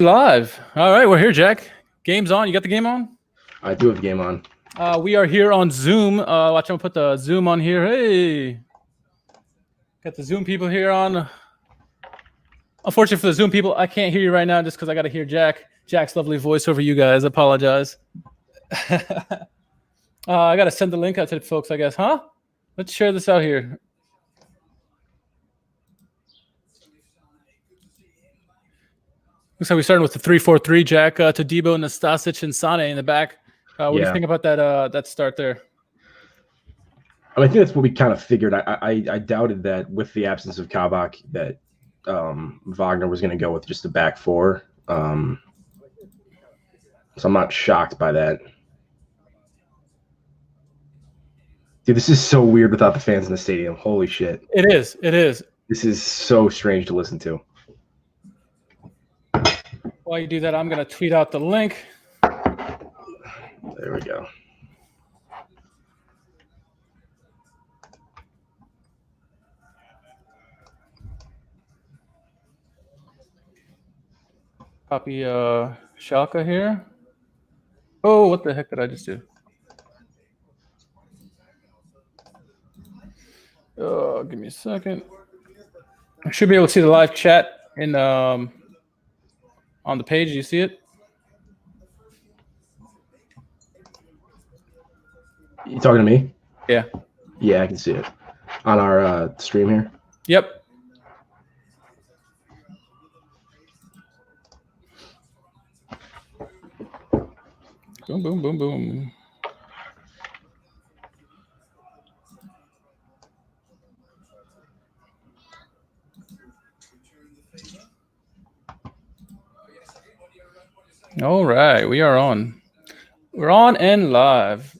Live. All right, we're here, Jack. Game's on. You got the game on? I do have the game on. We are here on Zoom. Watch, I'm gonna put the Zoom on here. Hey, got the Zoom people here on. Unfortunately for the Zoom people, I can't hear you right now just because I got to hear Jack's lovely voice over you guys. I apologize. I got to send the link out to the folks, I guess, huh? Let's share this out here. Looks like we're starting with the 3-4-3, Jack, to Debo, Nastasic, and Ceane in the back. What do you think about that start there? I think that's what we kind of figured. I doubted that with the absence of Kabak that Wagner was going to go with just a back four. So I'm not shocked by that. Dude, this is so weird without the fans in the stadium. Holy shit. It is. It is. This is so strange to listen to. While you do that, I'm going to tweet out the link. There we go. Copy Schalke here. Oh, what the heck did I just do? Give me a second. I should be able to see the live chat in on the page. Do you see it? You talking to me? Yeah. Yeah, I can see it. On our stream here? Yep. Boom, boom, boom, boom. All right, we are on. We're on and live.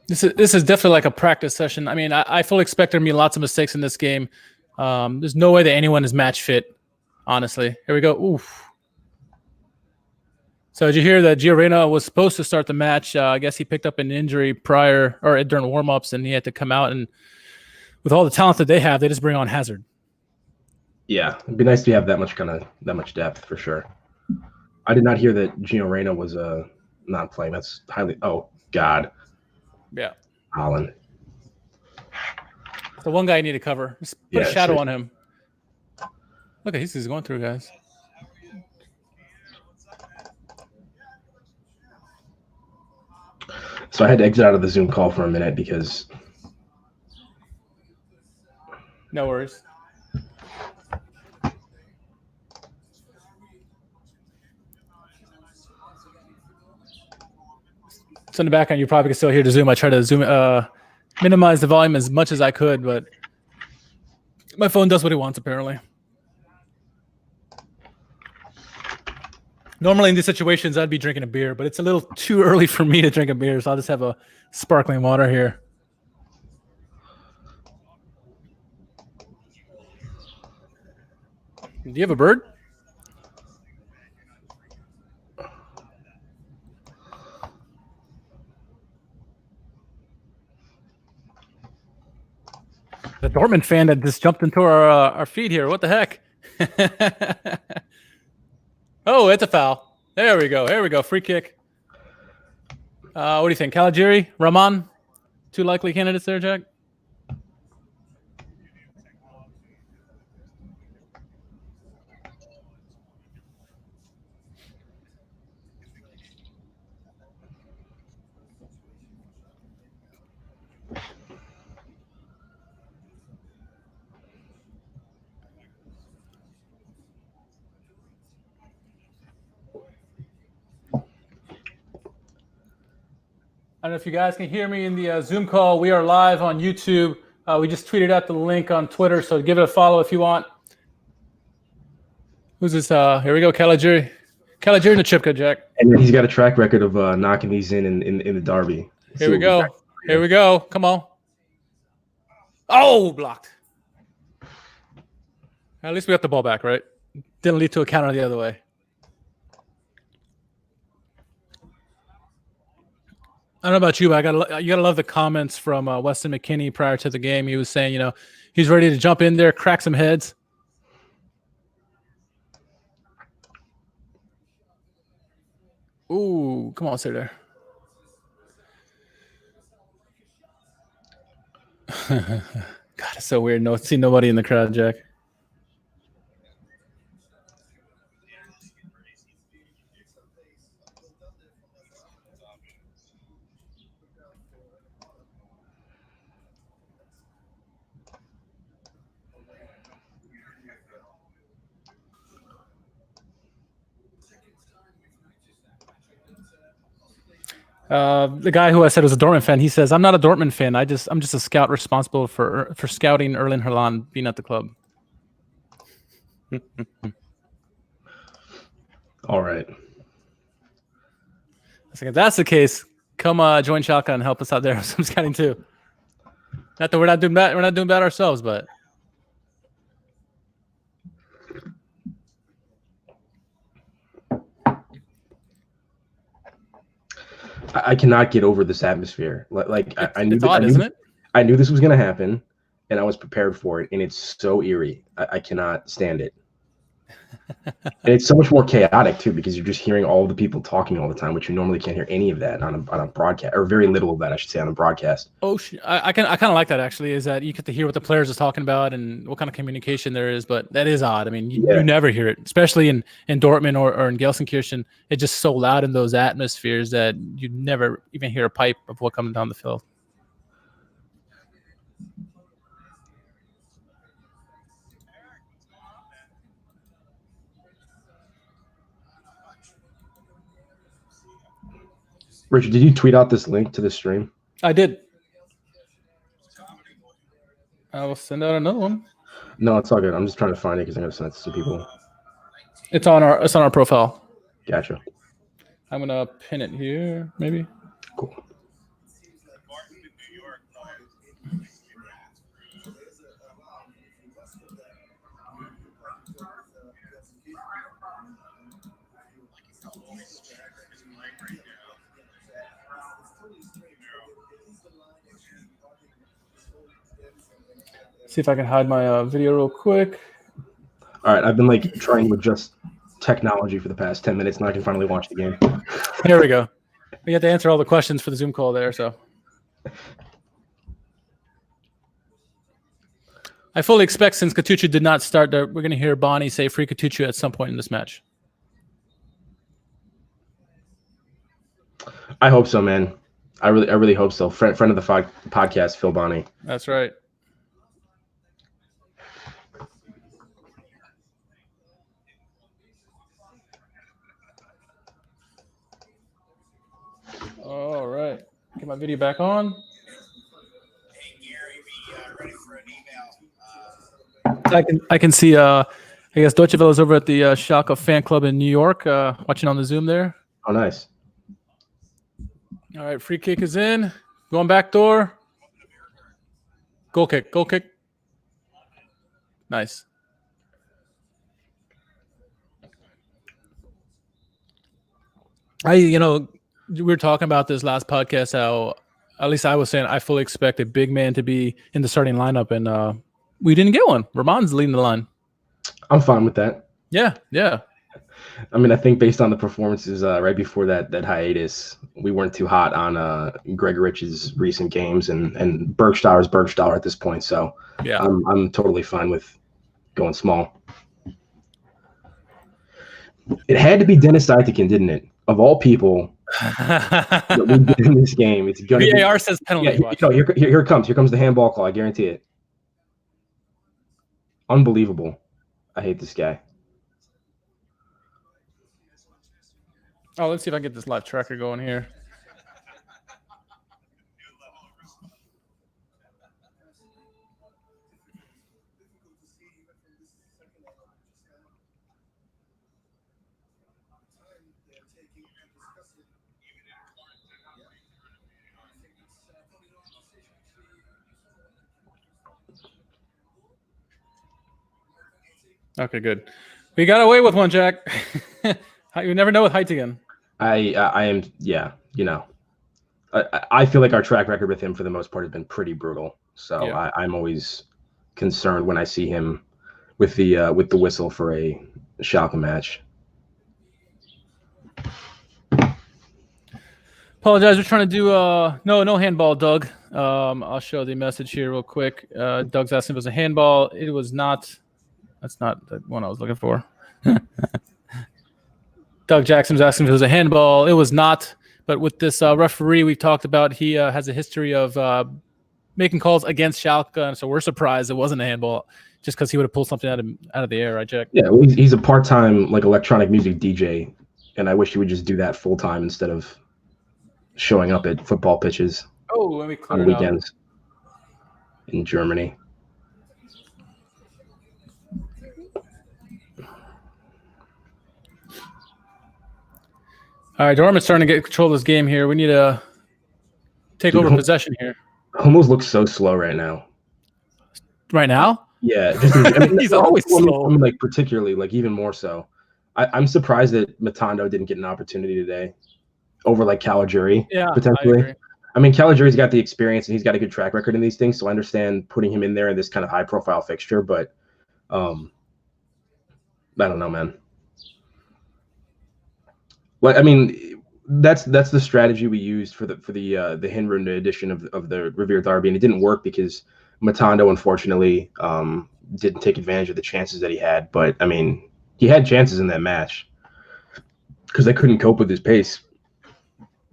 This is definitely like a practice session. I mean, I fully expect there to be lots of mistakes in this game. There's no way that anyone is match fit, honestly. Here we go. Oof. So did you hear that Gio was supposed to start the match? I guess he picked up an injury prior or during warmups, and he had to come out. And with all the talent that they have, they just bring on Hazard. Yeah, it'd be nice to have that much depth for sure. I did not hear that Gio Reyna was not playing. That's highly. Oh God. Yeah. Holland. The one guy I need to cover. Just put a shadow on him. Look at he's going through, guys. So I had to exit out of the Zoom call for a minute because. No worries. So in the background, you probably can still hear the Zoom. I try to zoom, minimize the volume as much as I could, but my phone does what it wants, apparently. Normally in these situations, I'd be drinking a beer, but it's a little too early for me to drink a beer, so I'll just have a sparkling water here. Do you have a bird? The Dortmund fan that just jumped into our feed here. What the heck? Oh, it's a foul. There we go. Here we go. Free kick. What do you think? Caligiuri, Rahman? Two likely candidates there, Jack? I don't know if you guys can hear me in the Zoom call. We are live on YouTube. We just tweeted out the link on Twitter, so give it a follow if you want. Who's this? Here we go, Caligiuri. Caligiuri Chipka, Jack. And he's got a track record of knocking these in the derby. Here we go. Here we go. Come on. Oh, blocked. At least we got the ball back, right? Didn't lead to a counter the other way. don't know about you, but you gotta love the comments from Weston McKennie prior to the game. He was saying, he's ready to jump in there, crack some heads. Ooh, come on, sit there. God, it's so weird. See nobody in the crowd, Jack. The guy who I said was a Dortmund fan, he says, "I'm not a Dortmund fan. I'm just a scout responsible for scouting Erling Haaland being at the club." All right. If that's the case, come join Schalke and help us out there with some scouting too. Not that we're not doing bad ourselves, but I cannot get over this atmosphere. I knew it's odd, isn't it? I knew this was going to happen, and I was prepared for it, and it's so eerie. I cannot stand it. And it's so much more chaotic too, because you're just hearing all the people talking all the time, which you normally can't hear any of that on a broadcast, or very little of that, I should say, on a broadcast. Oh, I kind of like that actually. Is that you get to hear what the players are talking about and what kind of communication there is, but that is odd. I mean, you never hear it, especially in Dortmund or in Gelsenkirchen. It's just so loud in those atmospheres that you never even hear a pipe of what comes down the field. Richard, did you tweet out this link to the stream? I did. I will send out another one. No, it's all good. I'm just trying to find it because I'm going to send it to some people. It's on our profile. Gotcha. I'm gonna pin it here, maybe. Cool. See if I can hide my video real quick. All right, I've been trying to adjust technology for the past 10 minutes, and I can finally watch the game. There we go. We had to answer all the questions for the Zoom call there, so. I fully expect, since Katuchu did not start, that we're going to hear Bonnie say free Katuchu at some point in this match. I hope so, man. I really hope so. Friend of the podcast, Phil Bonnie. That's right. All right. Get my video back on. Hey, Gary, be ready for an email. I can see, I guess, Deutsche Welle is over at the Schalke fan club in New York, watching on the Zoom there. Oh, nice. All right, free kick is in. Going back door. Goal kick. Nice. We were talking about this last podcast, how, at least I was saying, I fully expect a big man to be in the starting lineup, and we didn't get one. Ramon's leading the line. I'm fine with that. Yeah. I mean, I think based on the performances right before that hiatus, we weren't too hot on Gregorich's recent games, and Bergstauer's Bergstauer at this point. So yeah, I'm totally fine with going small. It had to be Dennis Eitekin, didn't it? Of all people that we did in this game, it's going to be. VAR says penalty. Yeah, here it comes. Here comes the handball call. I guarantee it. Unbelievable. I hate this guy. Oh, let's see if I can get this live tracker going here. Okay, good. We got away with one, Jack. You never know with Height again. I am, yeah, I feel like our track record with him for the most part has been pretty brutal. So Yeah. I'm always concerned when I see him with the whistle for a Schalke match. Apologize. We're trying to do no handball, Doug. I'll show the message here real quick. Doug's asking if it was a handball. It was not. That's not the one I was looking for. Doug Jackson's asking if it was a handball. It was not. But with this referee we've talked about, he has a history of making calls against Schalke, so we're surprised it wasn't a handball, just because he would have pulled something out of the air, right, Jack? Yeah, well, he's a part-time like electronic music DJ, and I wish he would just do that full-time instead of showing up at football pitches let me clear on it out. weekends in Germany. All right, Dortmund's starting to get control of this game here. We need to take over possession here. Hummels looks so slow right now. Right now? Yeah, just, He's always slow. I mean, like particularly, like even more so. I'm surprised that Matondo didn't get an opportunity today over like Caligiuri, potentially. I mean, Caligiuri's got the experience and he's got a good track record in these things, so I understand putting him in there in this kind of high-profile fixture. But I don't know, man. Well, I mean, that's the strategy we used for the Hinrunde edition of the Revierderby, and it didn't work because Matondo, unfortunately, didn't take advantage of the chances that he had. But I mean, he had chances in that match because they couldn't cope with his pace.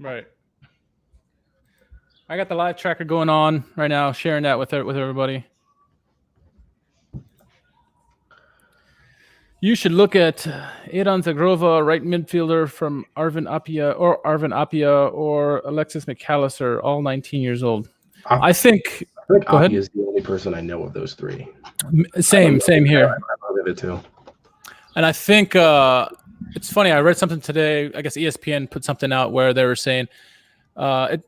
Right. I got the live tracker going on right now, sharing that with everybody. You should look at Edan Zagrova, right midfielder from Arvin Apia or Alexis McAllister, all 19 years old. I think Apia is the only person I know of those three. Same here. I love it too. And I think it's funny. I read something today. I guess ESPN put something out where they were saying the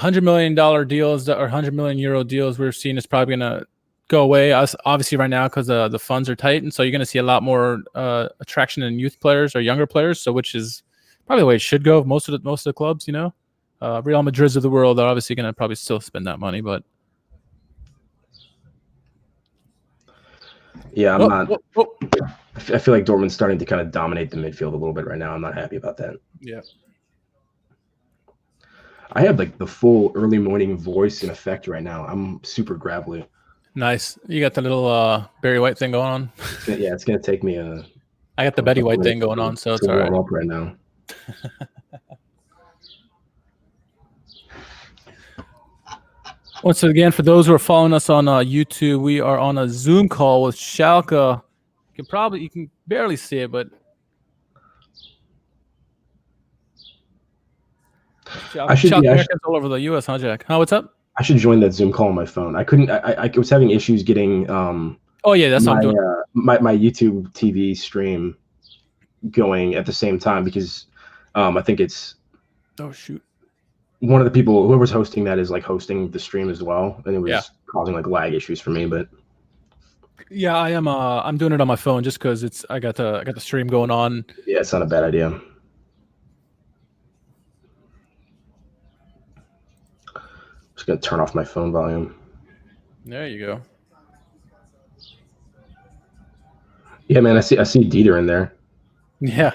$100 million deals or €100 million deals we're seeing is probably going to go away. Obviously, right now because the funds are tight, and so you're going to see a lot more attraction in youth players or younger players. So, which is probably the way it should go. Most of the clubs, Real Madrid's of the world are obviously going to probably still spend that money, but yeah, I feel like Dortmund's starting to kind of dominate the midfield a little bit right now. I'm not happy about that. Yeah. I have like the full early morning voice and effect right now. I'm super gravelly. Nice. You got the little Barry White thing going on. Yeah, it's gonna take me I got the Betty White thing going on, so it's all right. Warm up right now. Once again, for those who are following us on YouTube, we are on a Zoom call with Schalke. You can barely see it, but SchalkeMerica is all over the U.S., huh, Jack? What's up? I should join that Zoom call on my phone. I couldn't. I was having issues getting. Oh yeah, that's what I'm doing. My YouTube TV stream going at the same time because I think it's. Oh shoot. One of the people, whoever's hosting that, is like hosting the stream as well, and it was causing like lag issues for me. But yeah, I am. I'm doing it on my phone just because I got the stream going on. Yeah, it's not a bad idea. Just gonna turn off my phone volume. There you go. Yeah, man, I see Dieter in there. Yeah.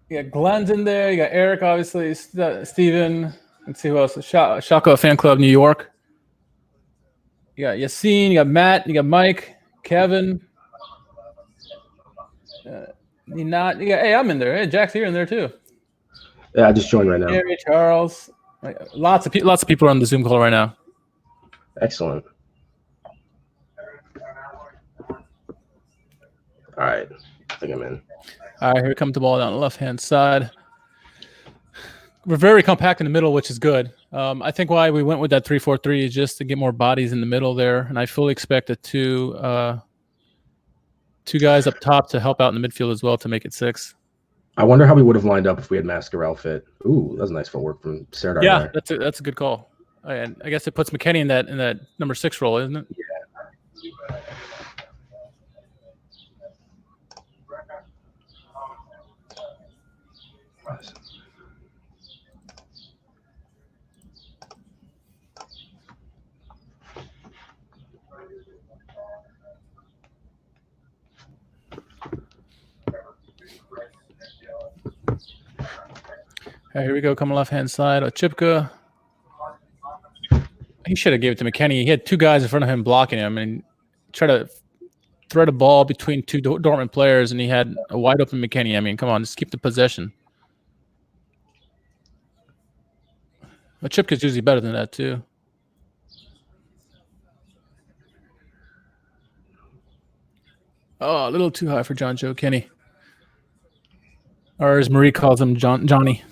You got Glenn's in there. You got Eric, obviously. Steven. Let's see who else. Schalke Fan Club New York. You got Yassine. You got Matt. You got Mike. Kevin. Hey, I'm in there. Hey, Jack's here in there too. Yeah, I just joined right now. Gary, Charles. Lots of people are on the Zoom call right now. Excellent. All right. I think I'm in. All right, here comes the ball down the left-hand side. We're very compact in the middle, which is good. I think why we went with that 3-4-3 is just to get more bodies in the middle there, and I fully expect the two guys up top to help out in the midfield as well to make it 6. I wonder how we would have lined up if we had Mascarell fit. Ooh, that was nice footwork from Serdar. Yeah, that's a good call. And I guess it puts McKennie in that number 6 role, isn't it? Yeah. Here we go. Coming left hand side. Chipka. He should have gave it to McKennie. He had two guys in front of him blocking him, and tried to thread a ball between two Dortmund players, and he had a wide open McKennie. I mean, come on, just keep the possession. But Chipka's usually better than that too. Oh, a little too high for John Joe Kenny. Or as Marie calls him, Johnny.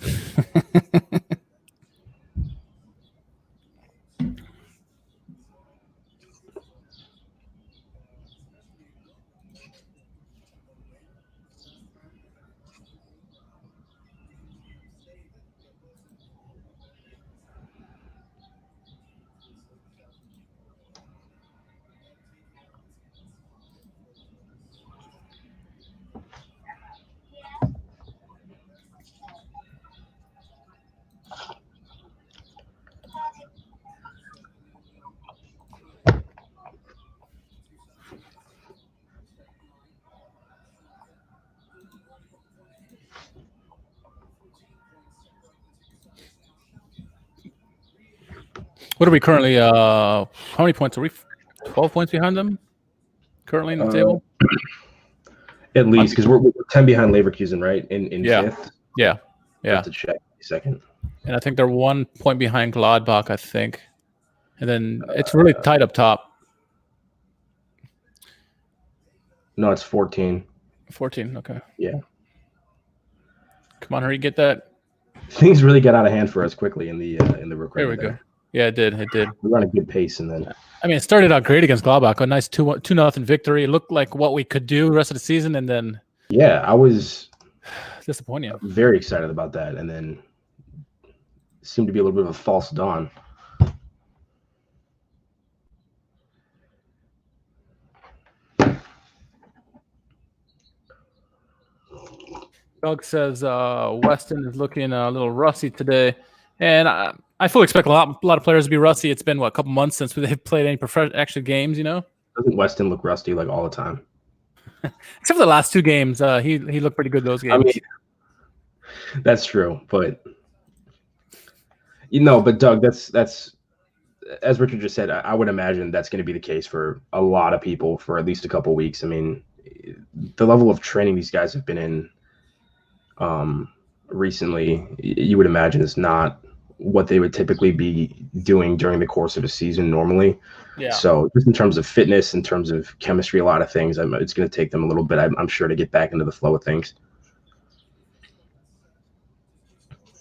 What are we currently? How many points are we? 12 points behind them currently in the table. At least because we're 10 behind Leverkusen, right? In fifth. Yeah. I have to check a second. And I think they're 1 point behind Gladbach, I think. And then it's really tight up top. No, it's 14. 14. Okay. Yeah. Come on, hurry, get that. Things really got out of hand for us quickly in the recording. There we go. Yeah, it did. We were on a good pace, and then I mean, it started out great against Gladbach, a nice 2-0 victory. It looked like what we could do the rest of the season, and then I was disappointing. Very excited about that, and then it seemed to be a little bit of a false dawn. Doug says Weston is looking a little rusty today, and I fully expect a lot of players to be rusty. It's been a couple months since they've played any actual games, you know. Doesn't Weston look rusty like all the time? Except for the last two games, he looked pretty good those games. I mean, that's true, but but Doug, that's as Richard just said. I would imagine that's going to be the case for a lot of people for at least a couple weeks. I mean, the level of training these guys have been in recently, you would imagine is not what they would typically be doing during the course of a season normally. Yeah. So just in terms of fitness, in terms of chemistry, a lot of things, it's going to take them a little bit, I'm sure, to get back into the flow of things.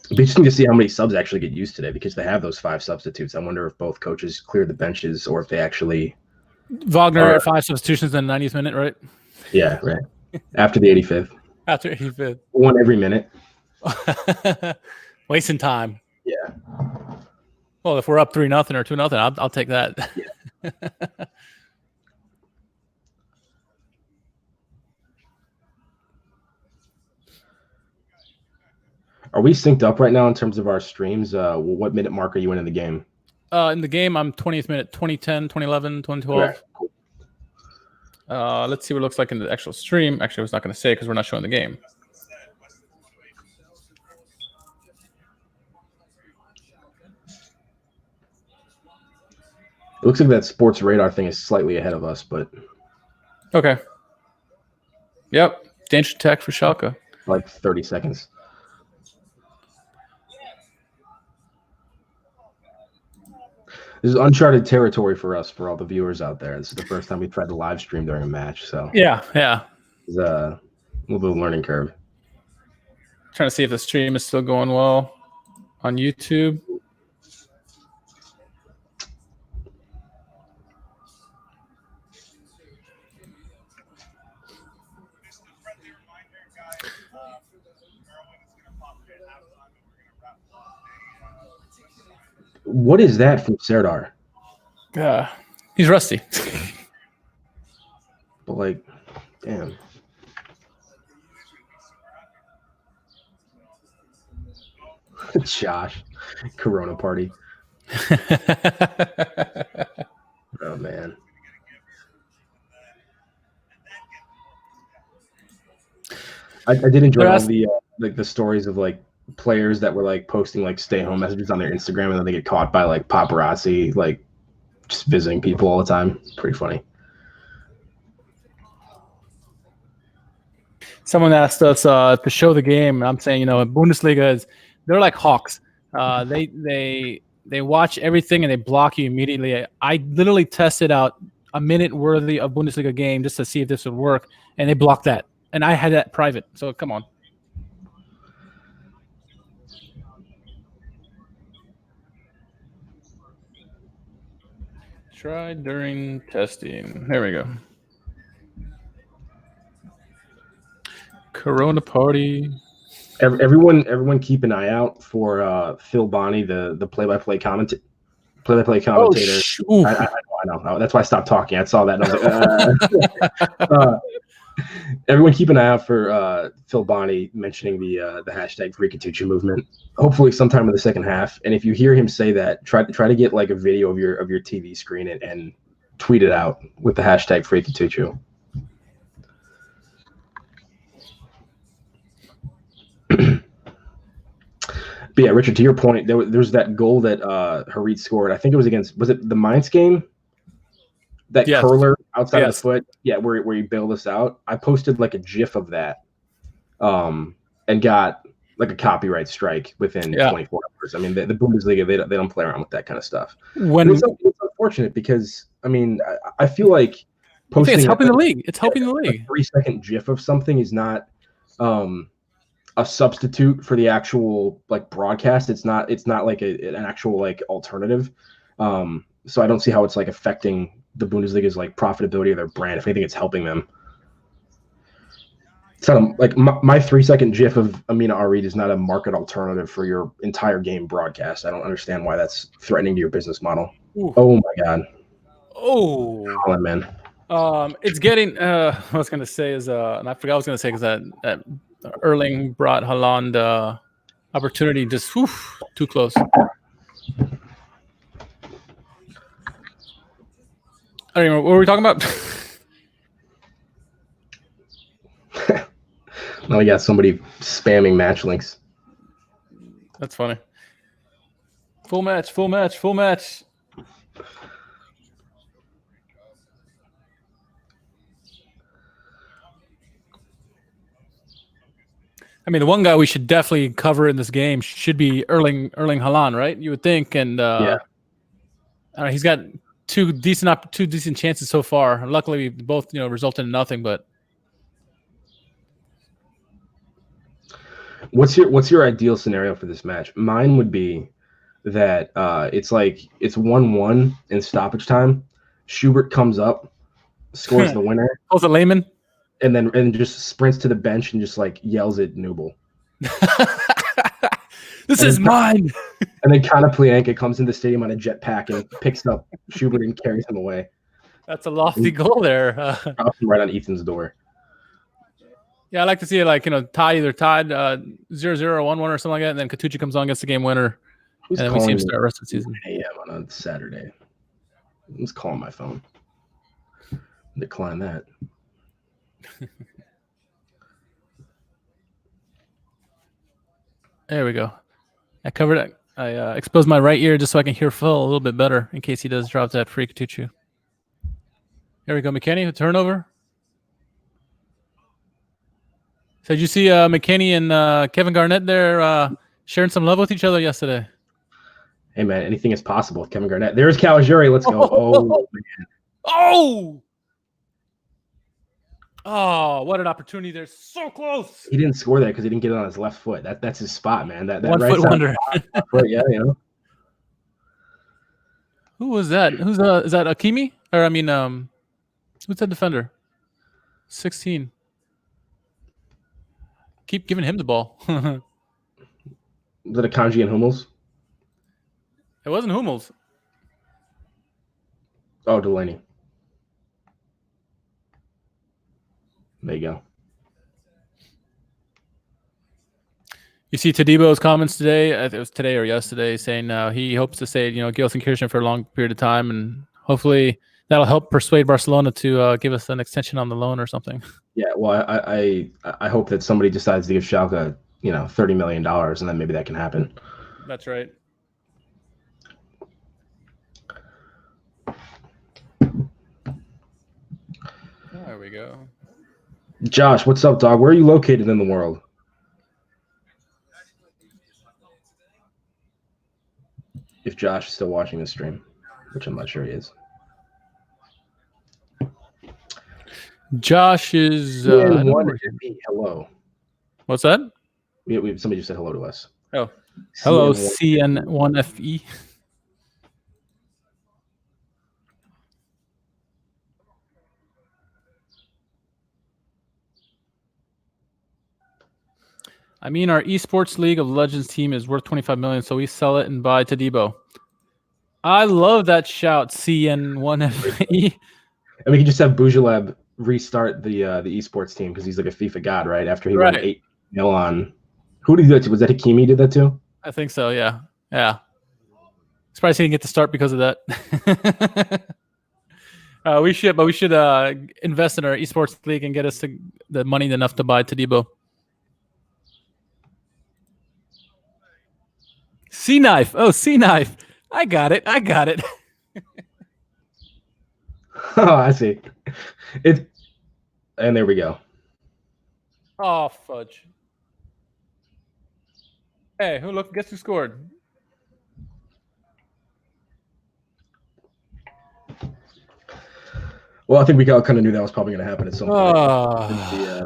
It'd be interesting to see how many subs actually get used today because they have those 5 substitutes. I wonder if both coaches cleared the benches or if they actually Wagner at 5 substitutions in the 90th minute, right? Yeah, right. After the 85th. After 85th. One every minute. Wasting time. Yeah. Well, if we're up 3-0 or 2-0, I'll take that. Yeah. Are we synced up right now in terms of our streams? What minute mark are you in the game? In the game, I'm 20th minute, 2010, 2011, 2012. Okay, cool. Let's see what it looks like in the actual stream. Actually, I was not going to say because we're not showing the game. It looks like that sports radar thing is slightly ahead of us, but okay. Yep, danger tech for Schalke. Like 30 seconds. This is uncharted territory for us, for all the viewers out there. This is the first time we tried to live stream during a match, so yeah, it's a little bit of a learning curve. Trying to see if the stream is still going well on YouTube. What is that from Serdar? He's rusty. But like, damn. Josh, Corona party. Oh man. I did enjoy all the stories of like players that were like posting like stay home messages on their Instagram, and then they get caught by like paparazzi, like just visiting people all the time. Pretty funny. Someone asked us to show the game, and I'm saying, Bundesliga they're like hawks. They watch everything and they block you immediately. I literally tested out a minute worthy of Bundesliga game just to see if this would work, and they blocked that. And I had that private, so come on. Try during testing. There we go. Corona party. Everyone keep an eye out for Phil Bonney, the play-by-play commentator. Oh, I know. That's why I stopped talking. I saw that and I was like, everyone keep an eye out for Phil Bonney mentioning the hashtag Freakitucci movement. Hopefully sometime in the second half. And if you hear him say that, try to get like a video of your TV screen and tweet it out with the hashtag Freakitucci. But yeah, Richard, to your point, there's that goal that Harit scored. I think it was it the Mainz game? That curler outside of the foot, where he bailed us out. I posted like a GIF of that, and got like a copyright strike within 24 hours. I mean, the Bundesliga they don't play around with that kind of stuff. It's unfortunate because I feel like posting it's helping the league. It's helping the league. A 3-second GIF of something is not a substitute for the actual like broadcast. It's not like an actual like alternative. So I don't see how it's like affecting the Bundesliga's like profitability of their brand. If anything, it's helping them. It's not like my 3-second GIF of Amina Arid is not a market alternative for your entire game broadcast. I don't understand why that's threatening to your business model. Ooh. Oh my God. Oh, Colin, man. It's getting. What I was gonna say is, and I forgot what I was gonna say because that Erling brought Haaland opportunity just too close. I don't even know what were we talking about. Now we got somebody spamming match links. That's funny. Full match. I mean, the one guy we should definitely cover in this game should be Erling Haaland, right? You would think, and he's got two decent chances so far. Luckily, both resulted in nothing. But what's your ideal scenario for this match? Mine would be that it's 1-1 in stoppage time. Schubert comes up, scores the winner. Oh, the Lehman. And then just sprints to the bench and just like yells at Nubel. This is mine. And then Konoplyanka comes in the stadium on a jetpack and picks up Schubert and carries him away. That's a lofty goal there. Drops him right on Ethan's door. Yeah, I like to see it either tied 0-0 or 1-1 or something like that, and then Katucci comes on, gets the game winner, and then we see him start the rest of the season. 8 a.m. on a Saturday. Let's call my phone. Decline that. There we go. I covered it. I exposed my right ear just so I can hear Phil a little bit better in case he does drop that freak tutu. There we go, McKenny, a turnover. So did you see McKenny and Kevin Garnett there sharing some love with each other yesterday? Hey, man, anything is possible with Kevin Garnett. There's Caligiuri. Let's go. Oh, man. Oh, what an opportunity. They're so close. He didn't score there because he didn't get it on his left foot. That's his spot, man. That 1 foot wonder. Foot, yeah, Who was that? Is that Akimi? Or who's that defender? 16. Keep giving him the ball. Was it Akanji and Hummels? It wasn't Hummels. Oh, Delaney. There you go. You see Tadebo's comments today, it was today or yesterday, saying he hopes to stay, Gelsenkirchen for a long period of time, and hopefully that'll help persuade Barcelona to give us an extension on the loan or something. Yeah, well, I hope that somebody decides to give Schalke $30 million, and then maybe that can happen. That's right. There we go. Josh, what's up, dog? Where are you located in the world? If Josh is still watching the stream, which I'm not sure he is. Josh is. Hello. What's that? Somebody just said hello to us. Oh, hello, CN1FE. I mean, our esports League of Legends team is worth 25 million, so we sell it and buy Tadibo. I love that shout, CN1FE. And we can just have Bujalab restart the esports team because he's like a FIFA god, right? After he won 8-0 on. Who did he do that to? Was that Hakimi did that too? I think so, yeah. Yeah. Surprised he didn't get to start because of that. We should invest in our esports league and get us the money enough to buy Tadibo. C knife. Oh, C knife. I got it. Oh, I see. And there we go. Oh, fudge. Hey, guess who scored? Well, I think we kind of knew that was probably going to happen at some point.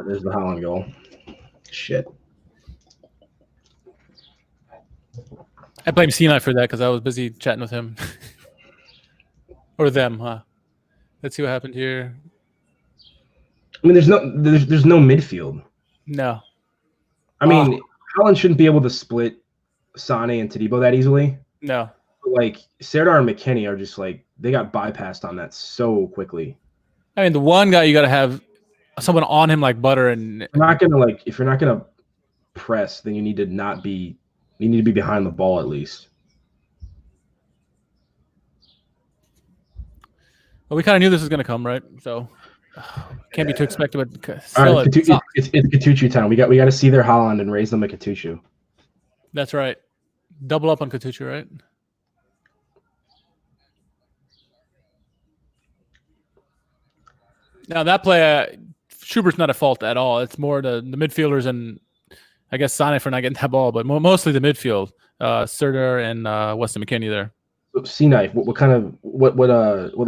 There's the Haaland goal. Shit. I blame C9 for that because I was busy chatting with him. Or them, huh? Let's see what happened here. I mean, there's no midfield. No. I mean, Haaland shouldn't be able to split Sané and Tadibo that easily. No. Like, Serdar and McKennie are just like, they got bypassed on that so quickly. I mean, the one guy you got to have someone on him like butter. And if you're not gonna press, then you need to be behind the ball at least. Well, we kind of knew this was going to come, right? So can't be too expected. But all right, it's Katuchu time. We got to see their Haaland and raise them a Katuchu. That's right. Double up on Katuchu, right? Now that play, Schubert's not at fault at all. It's more the midfielders and I guess Sané for not getting that ball, but mostly the midfield. Serdar and Weston McKennie there. C knife. What kind of what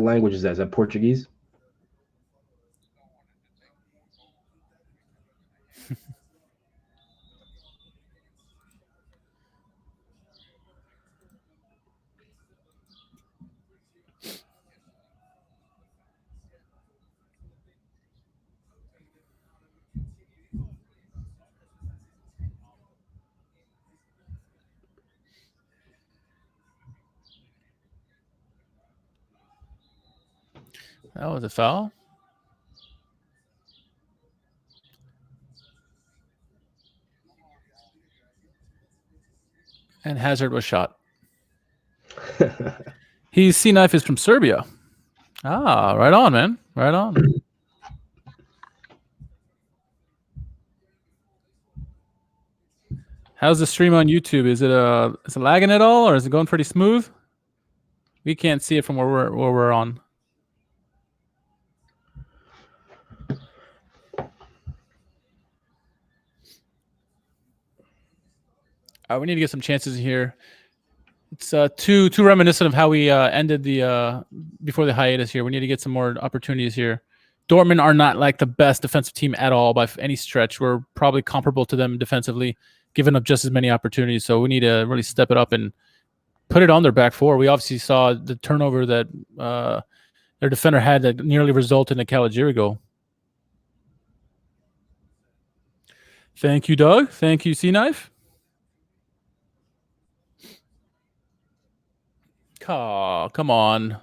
language is that? Is that Portuguese? That was a foul. And Hazard was shot. C knife is from Serbia. Ah, right on, man. Right on. How's the stream on YouTube? Is it lagging at all, or is it going pretty smooth? We can't see it from where we're on. We need to get some chances here. It's too reminiscent of how we ended the before the hiatus here. We need to get some more opportunities here. Dortmund are not like the best defensive team at all by any stretch. We're probably comparable to them defensively, giving up just as many opportunities. So we need to really step it up and put it on their back four. We obviously saw the turnover that their defender had that nearly resulted in a Caligiuri goal. Thank you, Doug. Thank you, C knife. Oh, come on.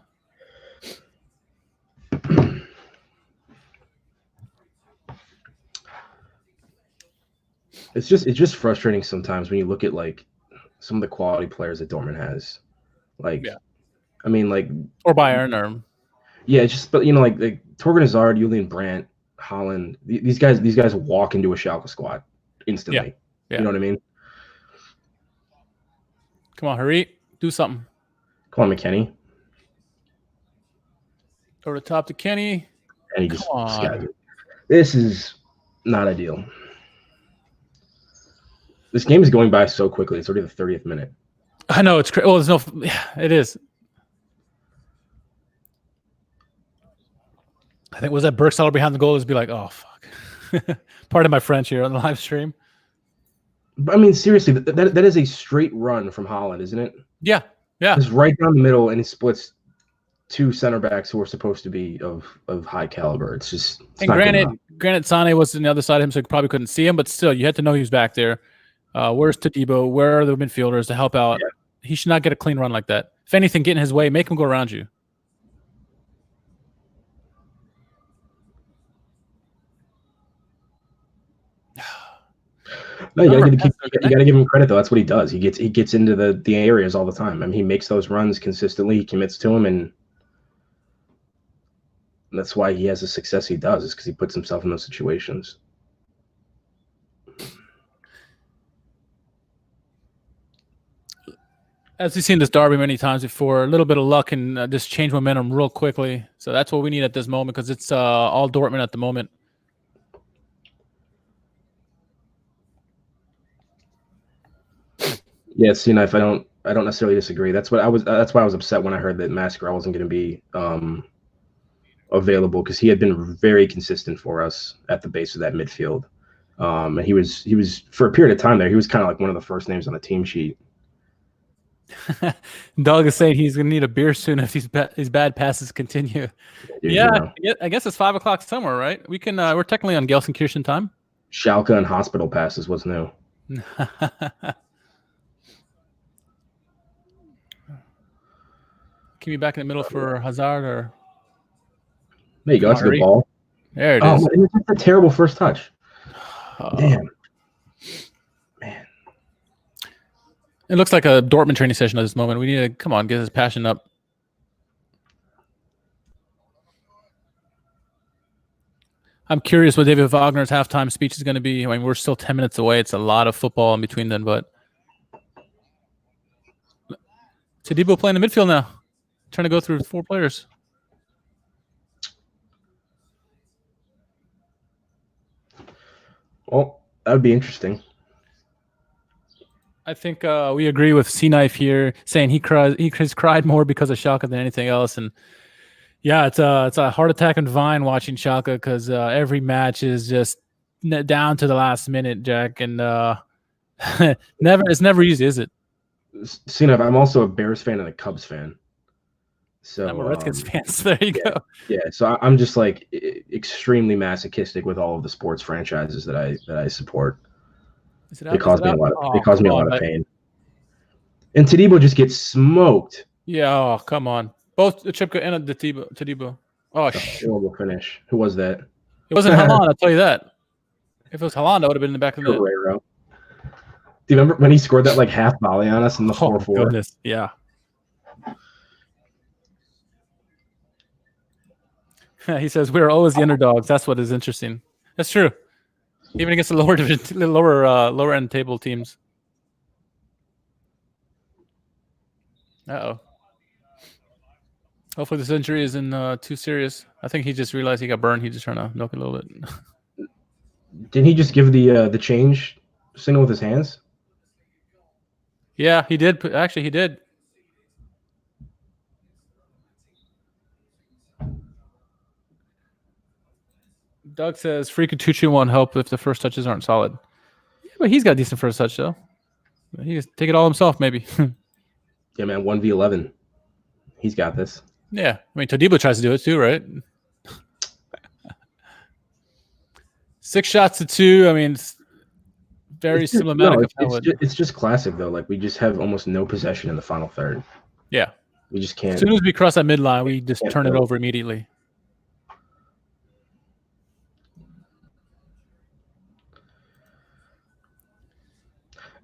It's just frustrating sometimes when you look at like some of the quality players that Dortmund has. Like, yeah. I mean, like, or Bayern, or it's just, but like Torgan Hazard, Julian Brandt, Haaland, these guys walk into a Schalke squad instantly. Yeah. You know what I mean? Come on, hurry. Do something. Come on, McKenny. Over the top to Kenny. And he just Come on. skies it. This is not ideal. This game is going by so quickly. It's already the 30th minute. I know it's crazy. Well, there's no. Yeah, it is. I think was that Berkseller behind the goal is be like, oh fuck. Pardon my French here on the live stream. But I mean, seriously, that is a straight run from Holland, isn't it? Yeah, yeah. It's right down the middle, and he splits two center backs who are supposed to be of high caliber. It's just. And granted, Ceane was on the other side of him, so you probably couldn't see him. But still, you had to know he was back there. Where's Todibo? Where are the midfielders to help out? Yeah. He should not get a clean run like that. If anything, get in his way, make him go around you. No, you gotta give him credit though. That's what he does. He gets into the areas all the time. I mean, he makes those runs consistently. He commits to them, and that's why he has the success he does. Is because he puts himself in those situations. As we've seen this derby many times before, a little bit of luck and just change momentum real quickly. So that's what we need at this moment because it's all Dortmund at the moment. Yeah, Ceane, I don't necessarily disagree. That's why I was upset when I heard that Mascara wasn't going to be available because he had been very consistent for us at the base of that midfield. And he was for a period of time there. He was kind of like one of the first names on the team sheet. Doug is saying he's going to need a beer soon if these bad passes continue. Dude, yeah, I guess it's 5 o'clock somewhere, right? We can. We're technically on Gelsenkirchen time. Schalke and hospital passes was new. Can you back in the middle for Hazard or? There you go. That's a good ball. There it is. It's a terrible first touch. Damn. Man. It looks like a Dortmund training session at this moment. We need to come on, get his passion up. I'm curious what David Wagner's halftime speech is going to be. I mean, we're still 10 minutes away. It's a lot of football in between then, but Todibo playing the midfield now. Trying to go through 4 players. Well, that would be interesting. I think we agree with C-Knife here, saying he cried more because of Schalke than anything else. And yeah, it's a heart attack and vine watching Schalke because every match is just down to the last minute, Jack. And it's never easy, is it? C-Knife, I'm also a Bears fan and a Cubs fan. So I'm a Redskins fan. So there you go. Yeah, so I'm just like extremely masochistic with all of the sports franchises that I support. They cause me a lot of pain. And Todibo just gets smoked. Yeah, oh, come on. Both Chipka and Todibo. Oh, horrible finish. Who was that? It wasn't Haaland, I'll tell you that. If it was Haaland, I would have been in the back of the net. Do you remember when he scored that like half volley on us in the 4-4? Goodness, yeah. He says we're always the underdogs. That's what is interesting. That's true. Even against the lower end table teams. Uh-oh. Hopefully this injury isn't too serious. I think he just realized he got burned. He's just trying to milk it a little bit. Didn't he just give the change signal with his hands? Yeah, he did. Actually, he did. Doug says Free Katucci won't help if the first touches aren't solid. Yeah, but he's got a decent first touch, though. He can take it all himself, maybe. Yeah, man, 1v11. He's got this. Yeah. I mean, Todibo tries to do it too, right? 6 shots to 2. I mean, it's very symptomatic. It's just classic, though. Like, we just have almost no possession in the final third. Yeah. We just can't. As soon as we cross that midline, we just turn it over immediately.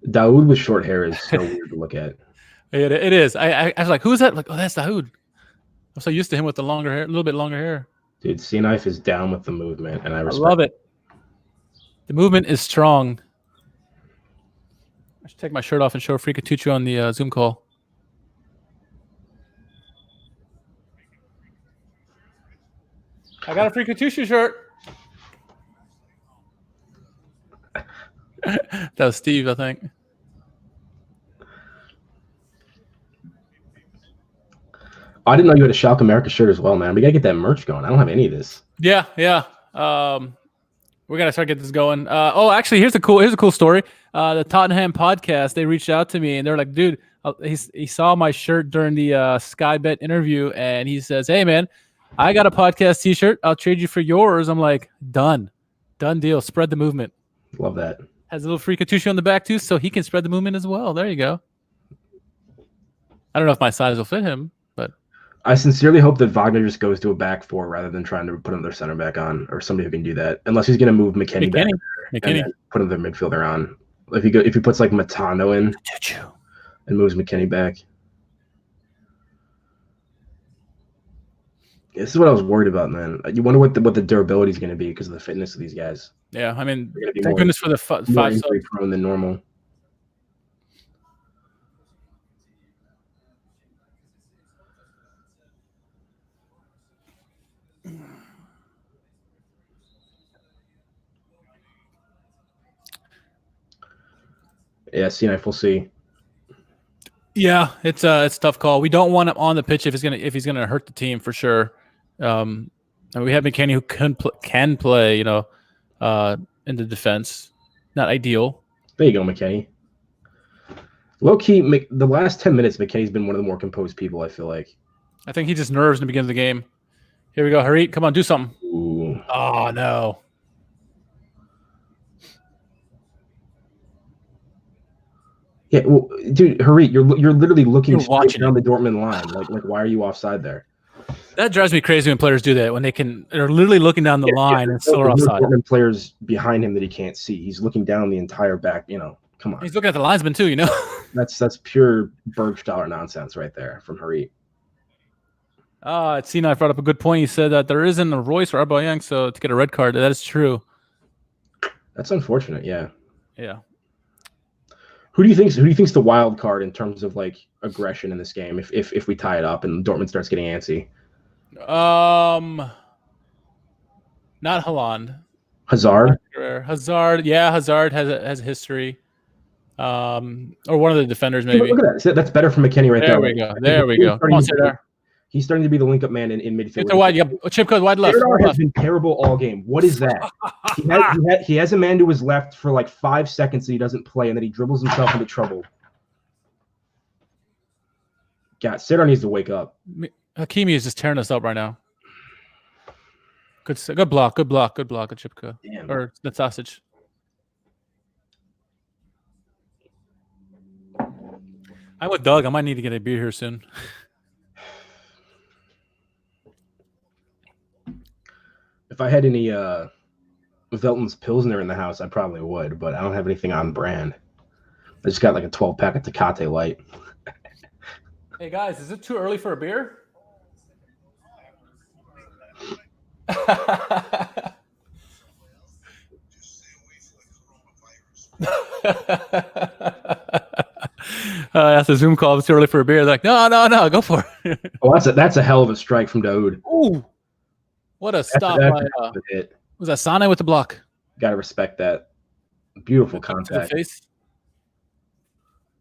Daoud with short hair is so weird to look at. It is. I was like, who is that? Like, oh, that's Daoud. I'm so used to him with the longer hair, a little bit longer hair. Dude, C-Knife is down with the movement, and I love it. The movement is strong. I should take my shirt off and show Freakatuchu on the Zoom call. I got a Freakatuchu shirt. That was Steve, I think. I didn't know you had a SchalkeMerica shirt as well, man. We gotta get that merch going. I don't have any of this. Yeah. We're gonna start getting this going. Actually, here's a cool story. The Tottenham podcast, they reached out to me and they're like, dude, he saw my shirt during the Sky Bet interview, and he says, hey man, I got a podcast T-shirt. I'll trade you for yours. I'm like, done deal. Spread the movement. Love that. Has a little Freakatuchu on the back too, so he can spread the movement as well. There you go. I don't know if my size will fit him, but I sincerely hope that Wagner just goes to a back four rather than trying to put another center back on, or somebody who can do that. Unless he's going to move McKennie back and then put another midfielder on. If he puts like Matano in and moves McKennie back. This is what I was worried about, man. You wonder what the durability is going to be because of the fitness of these guys. Yeah, I mean, thank goodness for the five injury prone than normal. Yeah, CNI full C. Yeah, it's a tough call. We don't want him on the pitch if he's gonna hurt the team for sure. And we have McKennie who can play, in the defense. Not ideal. There you go, McKennie. Low key, the last 10 minutes, McKennie's been one of the more composed people. I feel like. I think he just nerves in the beginning of the game. Here we go, Harit. Come on, do something. Ooh. Oh no. Yeah, well, dude, Harit, you're literally looking straight down it. the Dortmund line. Like, why are you offside there? That drives me crazy when players do that. When they're literally looking down the line and still are offside. Dortmund players behind him that he can't see. He's looking down the entire back. Come on. He's looking at the linesman too. That's pure Bergstaller nonsense right there from Harit. Ceane brought up a good point. He said that there isn't a Royce or Aubameyang, so to get a red card, that is true. That's unfortunate. Yeah. Yeah. Who do you think's the wild card in terms of like aggression in this game? If we tie it up and Dortmund starts getting antsy, not Haaland. Hazard. Hazard, yeah, Hazard has a history. Or one of the defenders maybe. Look at that. That's better for McKennie right there. There we go. Come on, sit there. He's starting to be the link-up man in midfield. It's a wide. Yeah, chip code wide left. Serdar has been terrible all game. What is that? he has a man to his left for like 5 seconds that he doesn't play, and then he dribbles himself into trouble. God, Serdar needs to wake up. Hakimi is just tearing us up right now. Good block, good Chipka. Damn. Or the sausage. I'm with Doug. I might need to get a beer here soon. If I had any Velton's Pilsner in the house, I probably would, but I don't have anything on brand. I just got like a 12-pack of Tecate Light. Hey guys, is it too early for a beer? That's a Zoom call. It's too early for a beer. They're like, no, go for it. Oh, that's a hell of a strike from Daoud. Ooh. What a stop by hit. Was that Ceane with the block? Gotta respect that. Beautiful contact. To the face.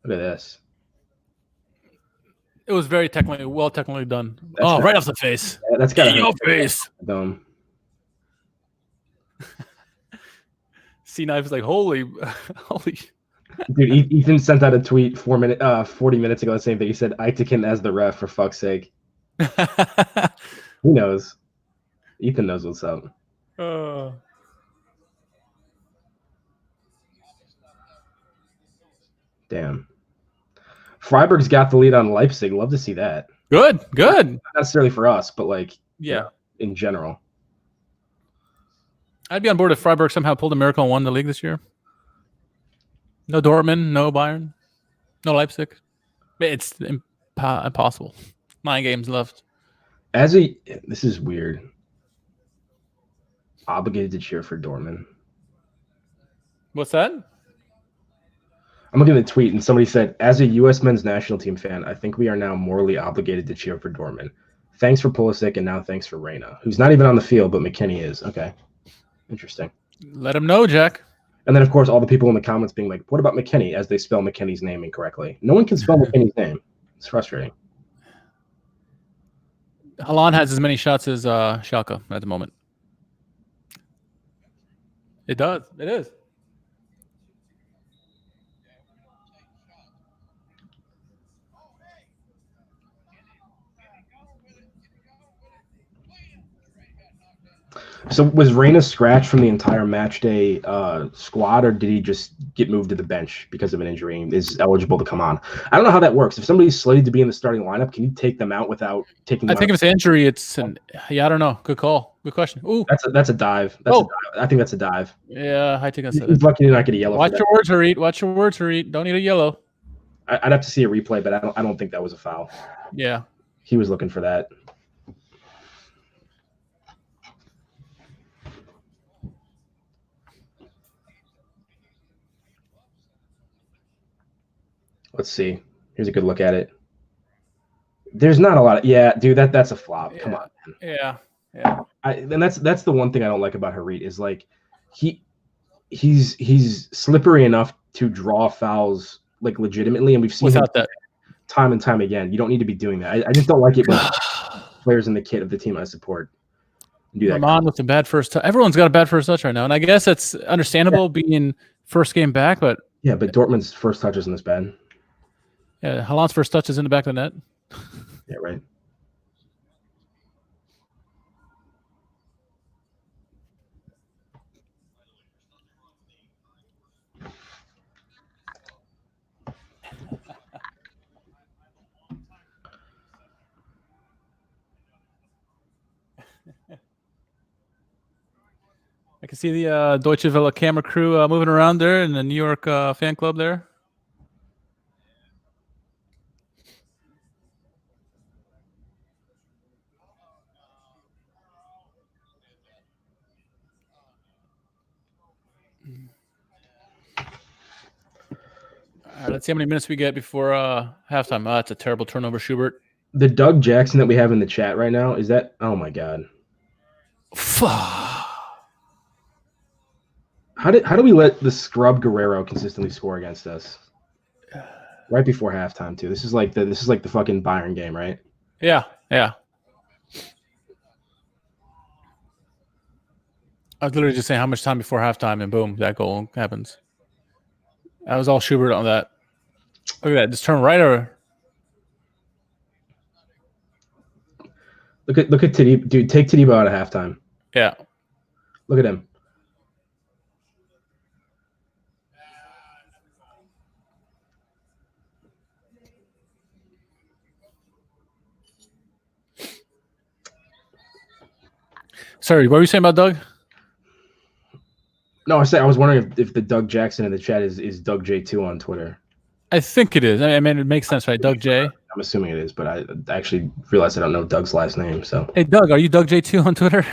Look at this. It was very technically done. Right off the face. Yeah, that's got your face. Dumb. Ceane was like, holy. Dude, Ethan sent out a tweet 40 minutes ago saying that he said Aitekin as the ref for fuck's sake. He knows. Ethan knows what's up. Damn. Freiburg's got the lead on Leipzig. Love to see that. Good. Not necessarily for us, but like in general. I'd be on board if Freiburg somehow pulled a miracle and won the league this year. No Dortmund, no Bayern, no Leipzig. It's impossible. 9 games left. This is weird. Obligated to cheer for Dortmund. What's that? I'm looking at the tweet, and somebody said, as a U.S. men's national team fan, I think we are now morally obligated to cheer for Dortmund. Thanks for Pulisic, and now thanks for Reyna, who's not even on the field, but McKinney is. Okay. Interesting. Let him know, Jack. And then, of course, all the people in the comments being like, what about McKinney, as they spell McKinney's name incorrectly. No one can spell McKinney's name. It's frustrating. Haaland has as many shots as Schalke at the moment. It does. It is. So was Reyna scratched from the entire match day squad, or did he just get moved to the bench because of an injury and is eligible to come on? I don't know how that works. If somebody's slated to be in the starting lineup, can you take them out without taking them I think out? if it's injury, I don't know. Good call. Good question. Ooh. That's a dive. A dive. I think that's a dive. Yeah, I think that's it. He's lucky to not get a yellow. Watch your words, Harit. Watch your words, Harit. Don't need a yellow. I'd have to see a replay, but I don't think that was a foul. Yeah. He was looking for that. Let's see. Here's a good look at it. There's not a lot of dude. That's a flop. Come on, man. Yeah. And that's the one thing I don't like about Harit is like he's slippery enough to draw fouls like legitimately, and we've seen Without that time and time again. You don't need to be doing that. I just don't like it when players in the kit of the team I support do that. Rahman with a bad first touch. Everyone's got a bad first touch right now, and I guess it's understandable being first game back, but yeah, but Dortmund's first touch isn't this bad. Yeah, Haaland's first touch is in the back of the net. Yeah, right. I can see the Deutsche Welle camera crew moving around there in the New York fan club there. All right, let's see how many minutes we get before halftime. Oh, that's a terrible turnover, Schubert. The Doug Jackson that we have in the chat right now, is that? Oh, my God. How do we let the scrub Guerrero consistently score against us? Right before halftime, too. This is like the fucking Bayern game, right? Yeah. I was literally just saying how much time before halftime, and boom, that goal happens. That was all Schubert on that. Look at that. Just turn right or look at Tadibo. Dude, take Tadibo out of halftime. Yeah. Look at him. Sorry, what were you saying about Doug? No, I was wondering if the Doug Jackson in the chat is Doug J2 on Twitter. I think it is. I mean, it makes sense, right? Doug J. I'm assuming it is, but I actually realized I don't know Doug's last name. So, hey, Doug, are you Doug J2 on Twitter?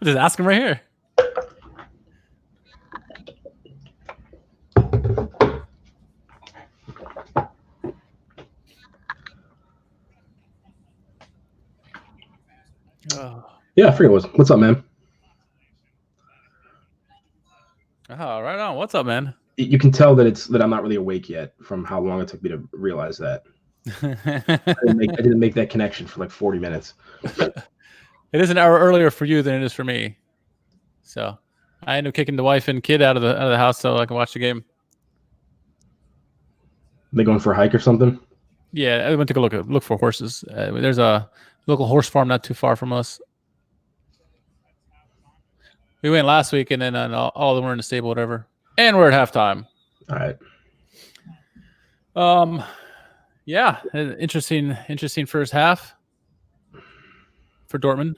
Just ask him right here. Yeah, I forget what it was. What's up, man? Oh, right on. What's up, man? You can tell that I'm not really awake yet from how long it took me to realize that. I didn't make that connection for like 40 minutes. It is an hour earlier for you than it is for me. So I ended up kicking the wife and kid out of the house so I can watch the game. They going for a hike or something? Yeah, I went to go look for horses. There's a local horse farm not too far from us. We went last week, and then all of them were in the stable, whatever. And we're at halftime. All right. Yeah, interesting first half for Dortmund.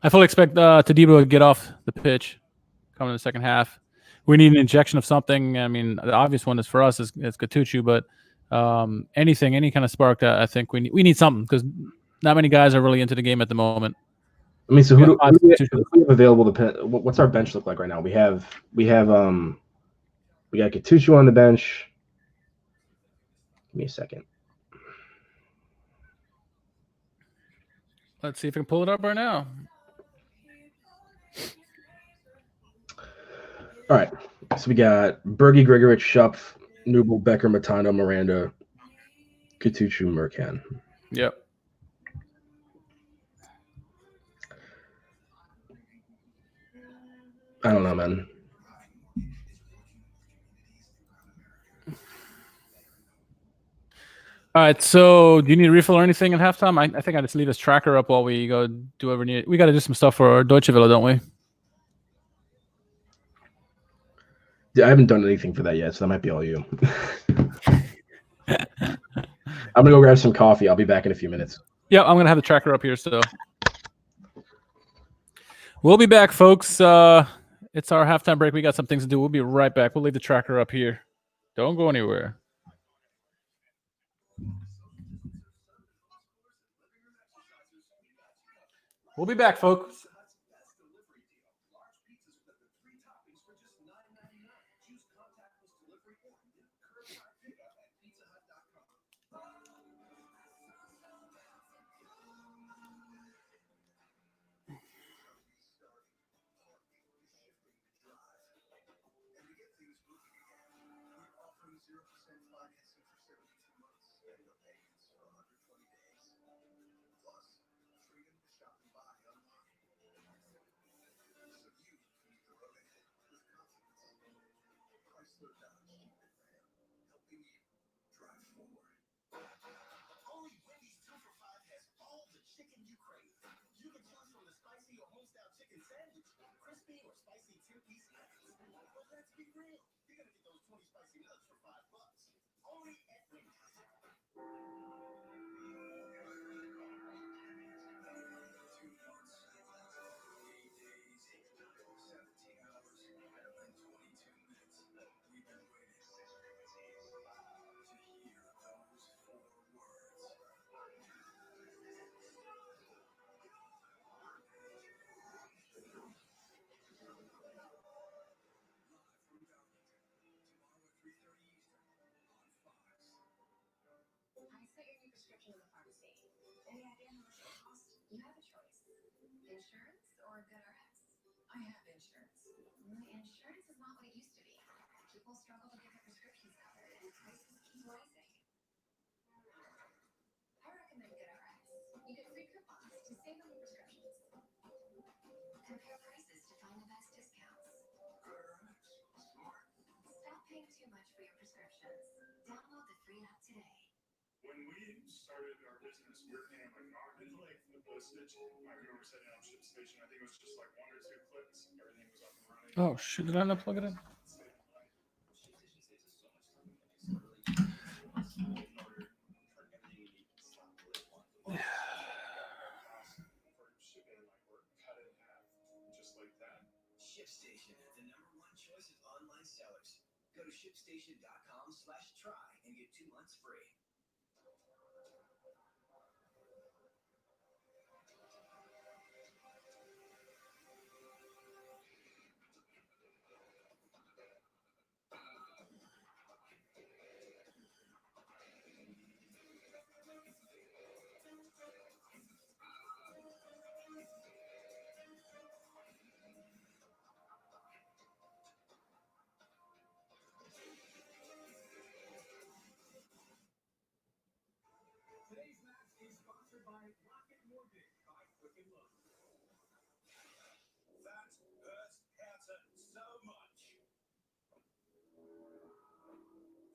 I fully expect Tadibo to get off the pitch coming in the second half. We need an injection of something. I mean, the obvious one is for us is Gattuso, but any kind of spark that I think we need something because not many guys are really into the game at the moment. I mean, so who do we have available? What's our bench look like right now? We have We got Katuchu on the bench. Give me a second. Let's see if I can pull it up right now. All right. So we got Berge, Grigorich, Schupf, Nubel, Becker, Matano, Miranda, Katuchu, Mercan. Yep. I don't know, man. All right. So, do you need a refill or anything at halftime? I think I just leave this tracker up while we go do whatever we need. We got to do some stuff for Deutsche Welle, don't we? I haven't done anything for that yet, so that might be all you. I'm gonna go grab some coffee. I'll be back in a few minutes. Yeah, I'm gonna have the tracker up here. So we'll be back, folks. It's our halftime break. We got some things to do. We'll be right back. We'll leave the tracker up here. Don't go anywhere. We'll be back, folks. Oh shit! Did I not plug it in? ShipStation, the #1 choice of online sellers. Go to ShipStation.com/try and get 2 months free.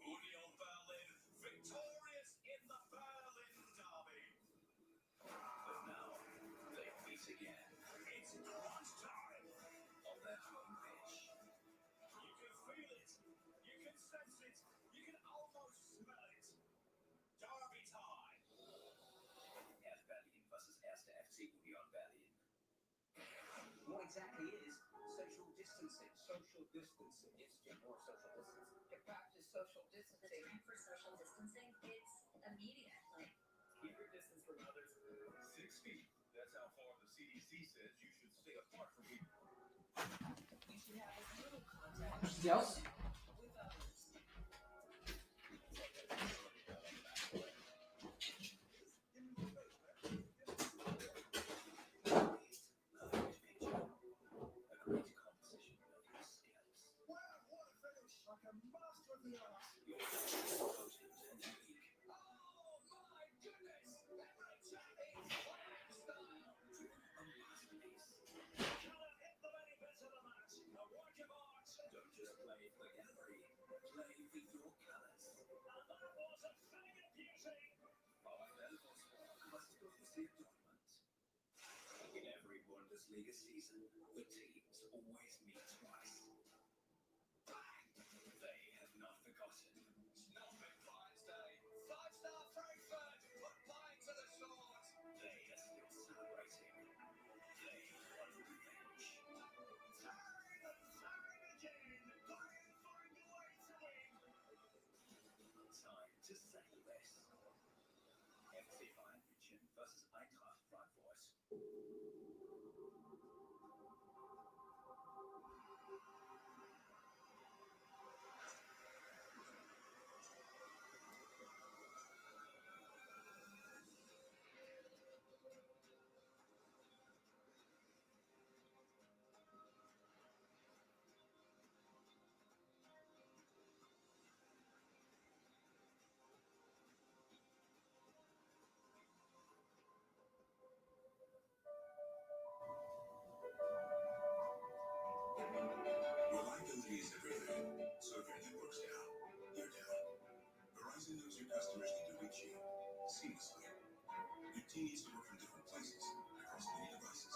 Union Berlin, victorious in the Berlin Derby. But now, they meet again. It's crunch time on their home pitch. You can feel it, you can sense it, you can almost smell it. Derby time. Hertha Berlin versus 1. FC Union Berlin. What exactly is social distancing? Social distancing. It's more social distancing. Get back to social distancing. The term for social distancing is immediate. Keep your distance from others 6 feet. That's how far the CDC says you should stay apart from people. You should have as little contact without Bundesliga season, where teams always meet twice. They have not forgotten. It's not been Lions Day. 5-star Frankfurt put Bayern to the sword. They are still celebrating. They want revenge. Time and time again, Bayern find a way to win. Time to settle this. FC Bayern München versus Eintracht Frankfurt. Reliability is everything. So if your network's down, you're down. Verizon knows your customers need to reach you seamlessly. Your team needs to work from different places, across many devices.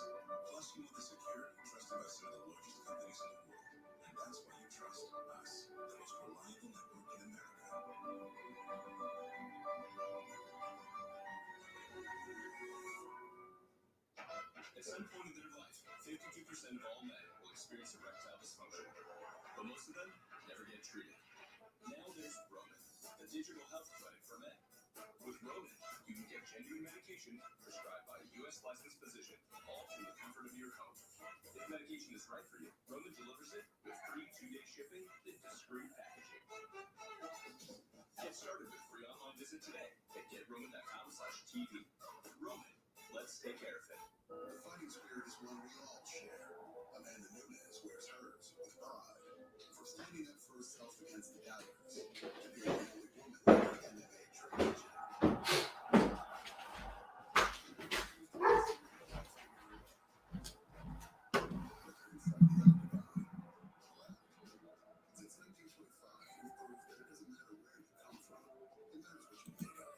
Plus, you want the secure and trusted by some of the largest companies in the world. And that's why you trust us, the most reliable network in America. At some point in their life, 52% of all men will experience erectile dysfunction. But most of them never get treated. Now there's Roman, the digital health clinic for men. With Roman, you can get genuine medication prescribed by a U.S. licensed physician, all from the comfort of your home. If medication is right for you, Roman delivers it with free 2-day shipping in discreet packaging. Get started with free online visit today at GetRoman.com/TV. Roman, let's take care of it. The fighting spirit is one we all share. Amanda Nunes wears hers with pride. From standing up for herself against the doubters to being the only woman in the MMA trade. Since 1925, we've proved that it doesn't matter where you come from. It matters what you're made of.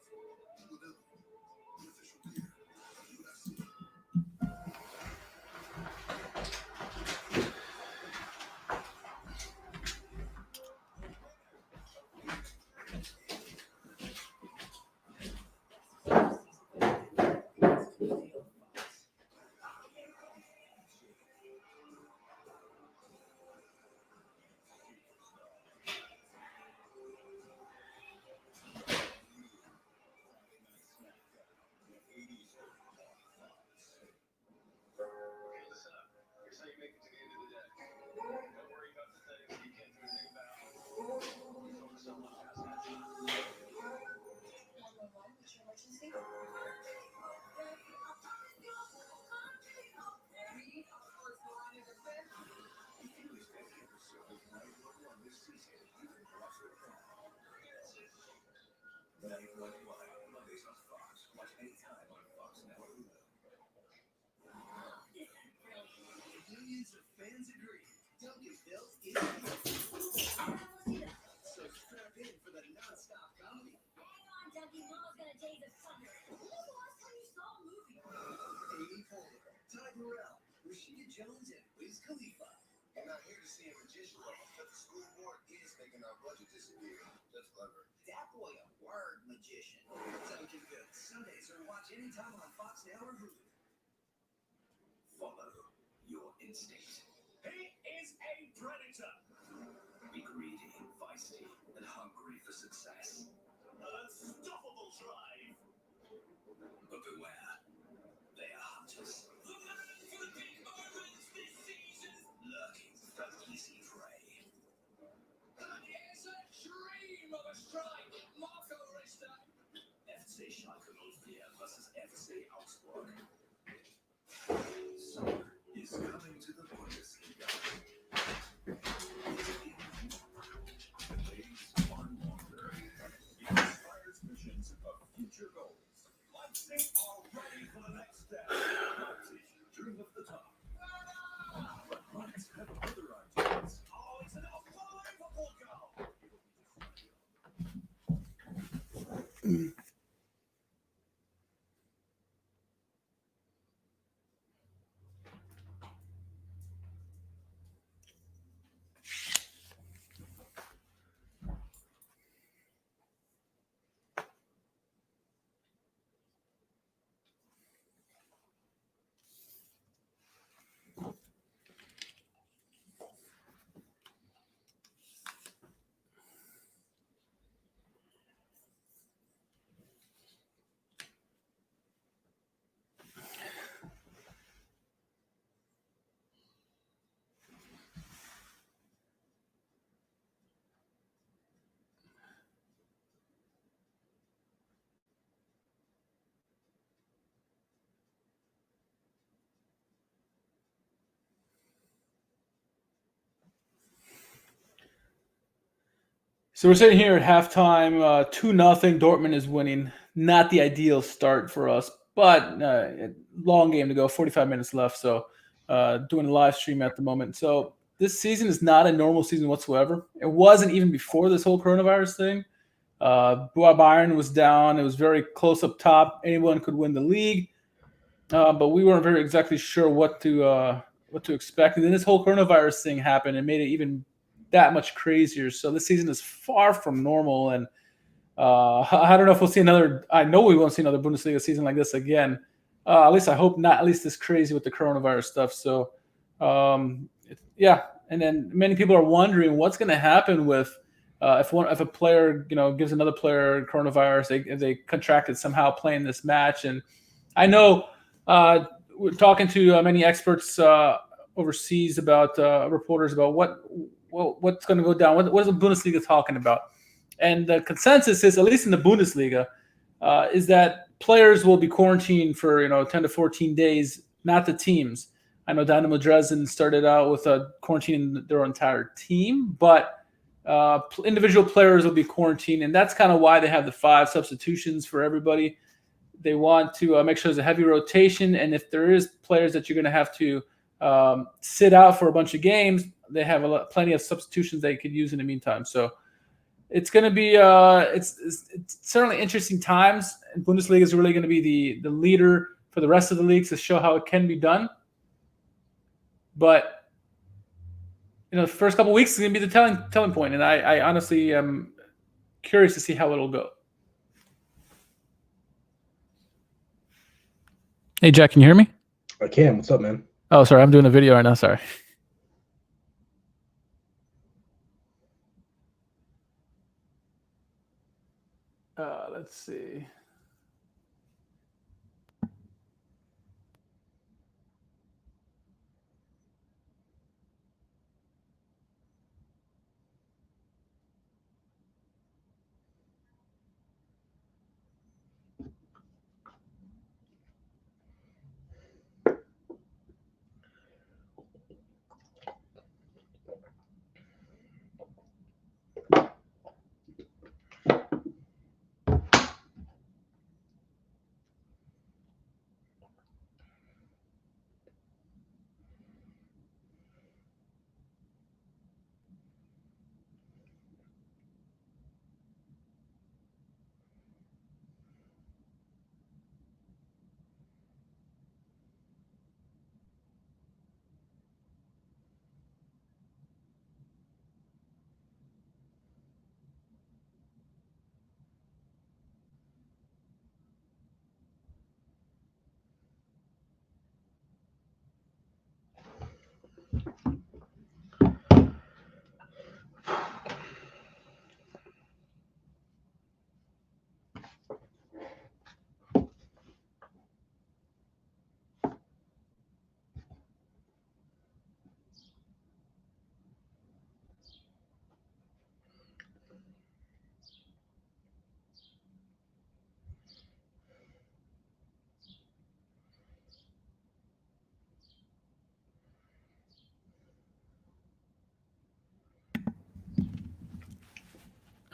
Modelo, the official beer of UFC. Listen up. Here's how you make it to the end of the day. Don't worry about the things you can't do anything about. You focus on what has happened. 911, what's your emergency? This season, you can watch the film. 911, Mondays on Fox. Watch anytime on Fox Network. Millions of fans agree. Duncanville is here. So strap in for the non-stop comedy. Hang on, Dougie. Mama's gonna tase us thunder. When was the last time you saw a movie? Amy Poehler, Ty Burrell, Rashida Jones, and Wiz Khalifa. I'm not here to see a magician, but the school board is making our budget disappear. That's clever. That boy a word magician. Duncanville, Sundays or watch anytime on Fox Now or Hulu. Follow your instinct. He is a predator. Be greedy, feisty, and hungry for success. An unstoppable drive. But beware, they are hunters. Looking for the big moments this season. Lurking for easy prey. And here's a dream of a strike. Marco Richter. FC Schalke versus FC Augsburg. Summer is coming to the Bundesliga. The days are longer. It inspires visions of future goals. Leipzig are ready for the next step. Leipzig dream of the top. But Leipzig have other ideas. Oh, it's an unbelievable goal. So we're sitting here at halftime, 2-0. Dortmund is winning. Not the ideal start for us, but long game to go, 45 minutes left. So doing a live stream at the moment. So this season is not a normal season whatsoever. It wasn't even before this whole coronavirus thing. Bayern was down. It was very close up top. Anyone could win the league, but we weren't very exactly sure what to expect. And then this whole coronavirus thing happened and made it even that much crazier. So this season is far from normal, and I don't know if we'll see another. I know we won't see another Bundesliga season like this again. At least I hope not. At least this crazy with the coronavirus stuff. So, yeah. And then many people are wondering what's going to happen with if a player gives another player coronavirus, if they contracted somehow playing this match. And I know we're talking to many experts overseas about reporters about what's going to go down. What is the Bundesliga talking about? And the consensus is, at least in the Bundesliga, is that players will be quarantined for 10 to 14 days, not the teams. I know Dynamo Dresden started out with quarantining their entire team, but individual players will be quarantined, and that's kind of why they have the 5 substitutions for everybody. They want to make sure there's a heavy rotation, and if there is players that you're going to have to sit out for a bunch of games, they have plenty of substitutions that you could use in the meantime. So it's going to be it's certainly interesting times. Bundesliga is really going to be the leader for the rest of the leagues to show how it can be done. But the first couple of weeks is going to be the telling point, and I honestly am curious to see how it'll go. Hey, Jack, can you hear me? I can. What's up, man? Oh, sorry, I'm doing a video right now. Sorry. Let's see.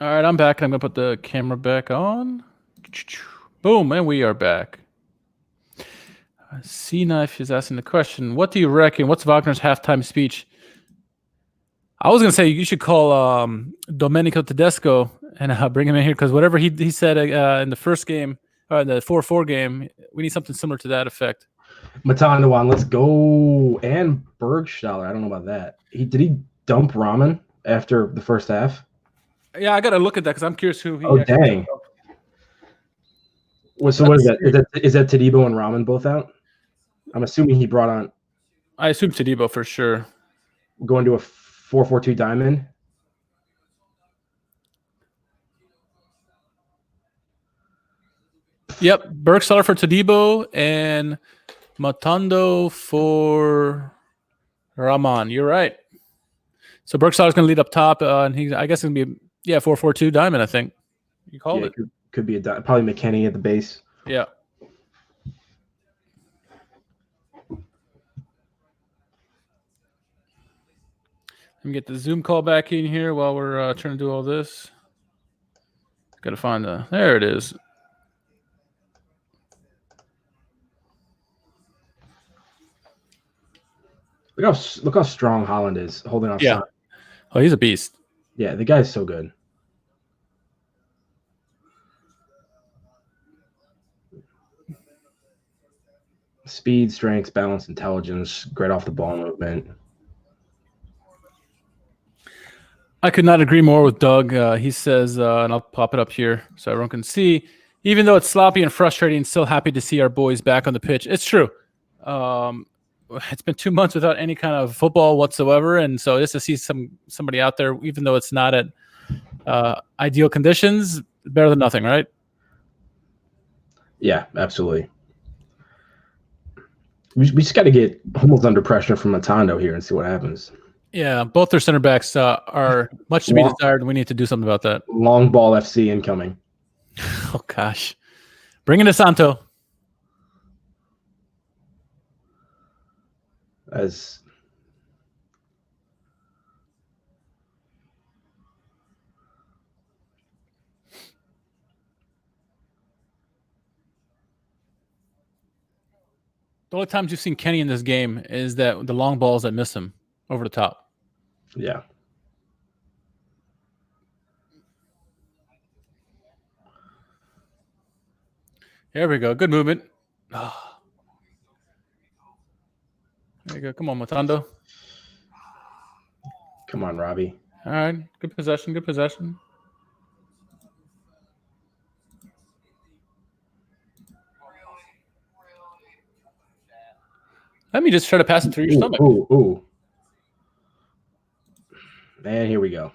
All right, I'm back, and I'm going to put the camera back on. Boom, and we are back. C-Knife is asking the question, what do you reckon? What's Wagner's halftime speech? I was going to say you should call Domenico Tedesco and bring him in here, because whatever he said in the first game, or the 4-4 game, we need something similar to that effect. Matandawan, let's go. And Bergstaller, I don't know about that. Did he dump Ramen after the first half? Yeah, I got to look at that because I'm curious who he. Oh, dang. Well, so what is that? Is that Tadibo and Ramen both out? I'm assuming he brought on. I assume Tadibo for sure. Going to a 4-4-2 diamond. Yep, Bergstaller for Tadibo and Matando for Rahman. You're right. So Bergstaller's going to lead up top, and I guess it's going to be 4-4-2 diamond. I think you called it. Could be probably McKennie at the base. Yeah. Let me get the Zoom call back in here while we're trying to do all this. Got to find the. There it is. Look how strong Holland is holding off. Yeah. Son. Oh, he's a beast. Yeah, the guy's so good. Speed, strength, balance, intelligence, great off the ball movement. I could not agree more with Doug. He says, and I'll pop it up here so everyone can see. Even though it's sloppy and frustrating, still happy to see our boys back on the pitch. It's true. It's been 2 months without any kind of football whatsoever, and so just to see somebody out there, even though it's not at ideal conditions, better than nothing, right? Yeah, absolutely. We just got to get almost under pressure from Matondo here and see what happens. Yeah, both their center backs are much to be desired, and we need to do something about that. Long ball FC incoming. Oh, gosh. Bring in a Santo. As The only times you've seen Kenny in this game is that the long balls that miss him over the top. yeah. There we go. Good movement. Oh. There you go. Come on, Matondo. Come on, Robbie. All right. Good possession. Good possession. Let me just try to pass it through your stomach. Ooh. And here we go.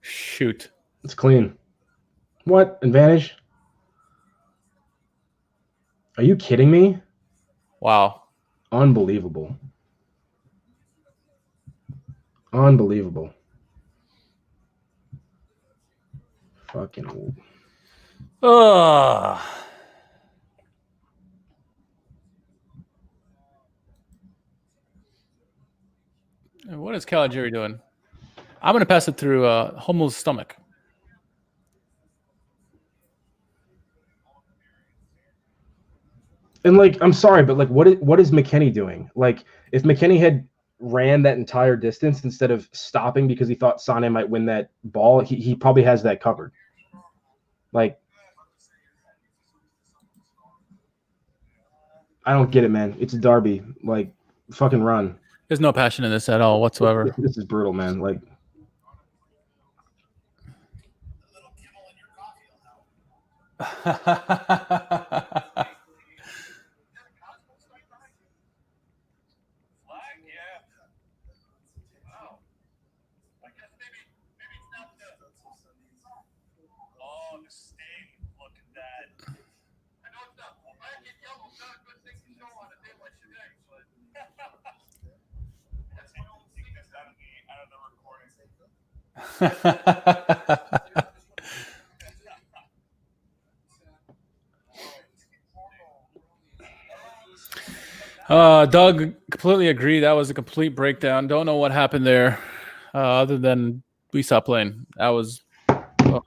Shoot. It's clean. What? Advantage? Are you kidding me? Wow. Unbelievable. Unbelievable. Fucking. Ugh. What is Caligiuri doing? I'm going to pass it through Hummel's stomach. And like, I'm sorry, but like, what is McKennie doing? Like, if McKennie had ran that entire distance instead of stopping because he thought Sané might win that ball, he probably has that covered. Like, I don't get it, man. It's a derby. Like, fucking run. There's no passion in this at all whatsoever. This is brutal, man. Like, Doug, completely agree. That was a complete breakdown. Don't know what happened there, other than we stopped playing. That was. Oh.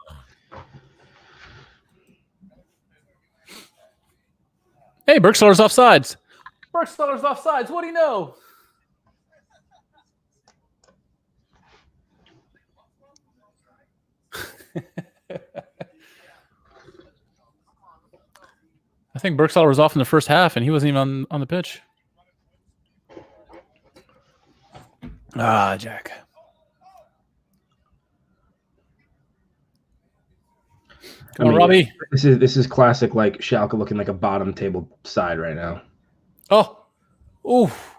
Hey, Berkseller's offsides. Berkseller's offsides. What do you know? I think Berkseller was off in the first half, and he wasn't even on the pitch. Ah, Jack. Come on, Robbie. This is classic, like Schalke looking like a bottom table side right now. Oh, oof.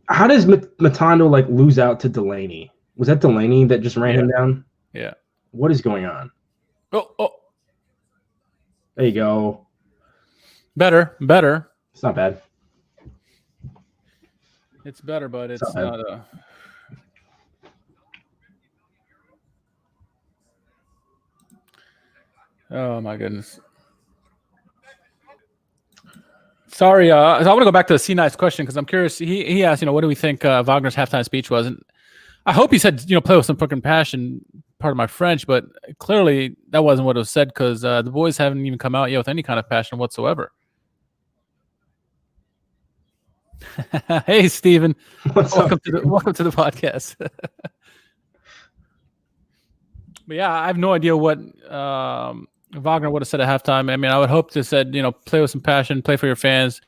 How does Matondo like lose out to Delaney? Was that Delaney that just ran him down? Yeah. What is going on? Oh. There you go. Better. It's not bad. It's better, but it's not a. Oh my goodness. Sorry, so I want to go back to the C-Nice question because I'm curious. He asked, what do we think Wagner's halftime speech was? And I hope he said, play with some fucking passion. part of my French, but clearly that wasn't what was said because the boys haven't even come out yet with any kind of passion whatsoever. Hey, Steven. What's welcome up? to the podcast. But yeah, I have no idea what Wagner would have said at halftime. I mean, I would hope to said, play with some passion, play for your fans,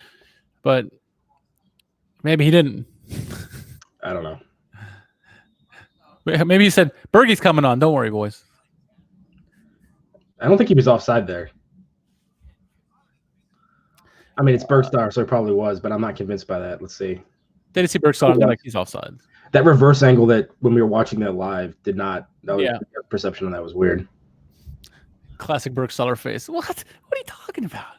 but maybe he didn't. I don't know. Maybe he said, Bergie's coming on. Don't worry, boys. I don't think he was offside there. I mean, it's Bergstar, so it probably was, but I'm not convinced by that. Let's see. They didn't see Bergson. They're like, he's offside. That reverse angle that when we were watching that live did not. That was, Yeah. the perception of that was weird. Classic Bergstaller face. What? What are you talking about?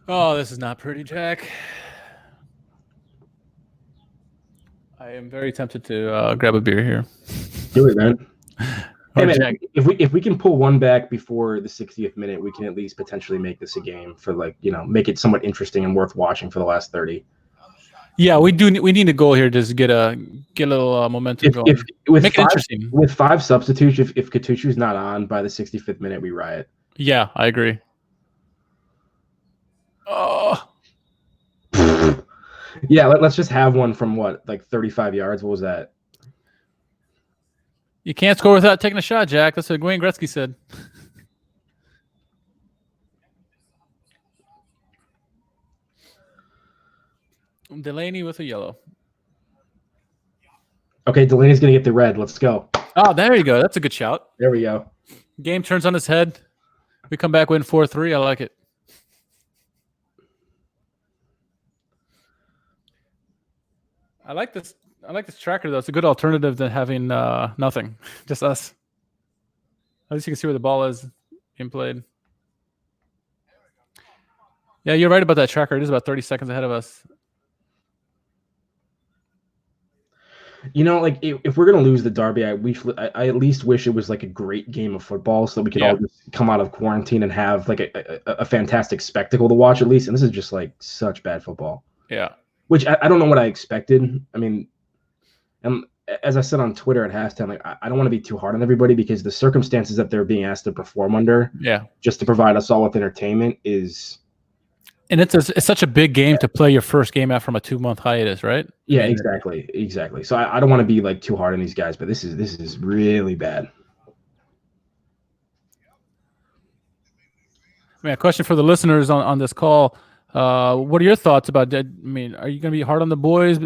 Oh, this is not pretty, Jack. I am very tempted to grab a beer here. Do it, man. Hey, man, Jack. if we can pull one back before the 60th minute, we can at least potentially make this a game for make it somewhat interesting and worth watching for the last 30. Yeah, we need a goal here to just get a little momentum going. Make it interesting. With 5 substitutes, if Katuchu's not on by the 65th minute, we riot. Yeah, I agree. Oh. Yeah, let's just have one from 35 yards. What was that? You can't score without taking a shot, Jack. That's what Wayne Gretzky said. Delaney with a yellow. Okay, Delaney's going to get the red. Let's go. Oh, there you go. That's a good shout. There we go. Game turns on its head. We come back, win 4-3. I like it. I like this tracker, though. It's a good alternative than having nothing. Just us. At least you can see where the ball is being played. Yeah, you're right about that tracker. It is about 30 seconds ahead of us. If we're going to lose the derby, I at least wish it was a great game of football so that we could all just come out of quarantine and have a fantastic spectacle to watch at least. And this is just such bad football. Yeah. Which I don't know what I expected. I mean, and as I said on Twitter at halftime, I don't want to be too hard on everybody because the circumstances that they're being asked to perform under, just to provide us all with entertainment is. And it's such a big game to play your first game out from a 2-month hiatus, right? Yeah, exactly. So I don't want to be too hard on these guys, but this is really bad. I mean, a question for the listeners on this call. What are your thoughts about that? I mean, are you going to be hard on the boys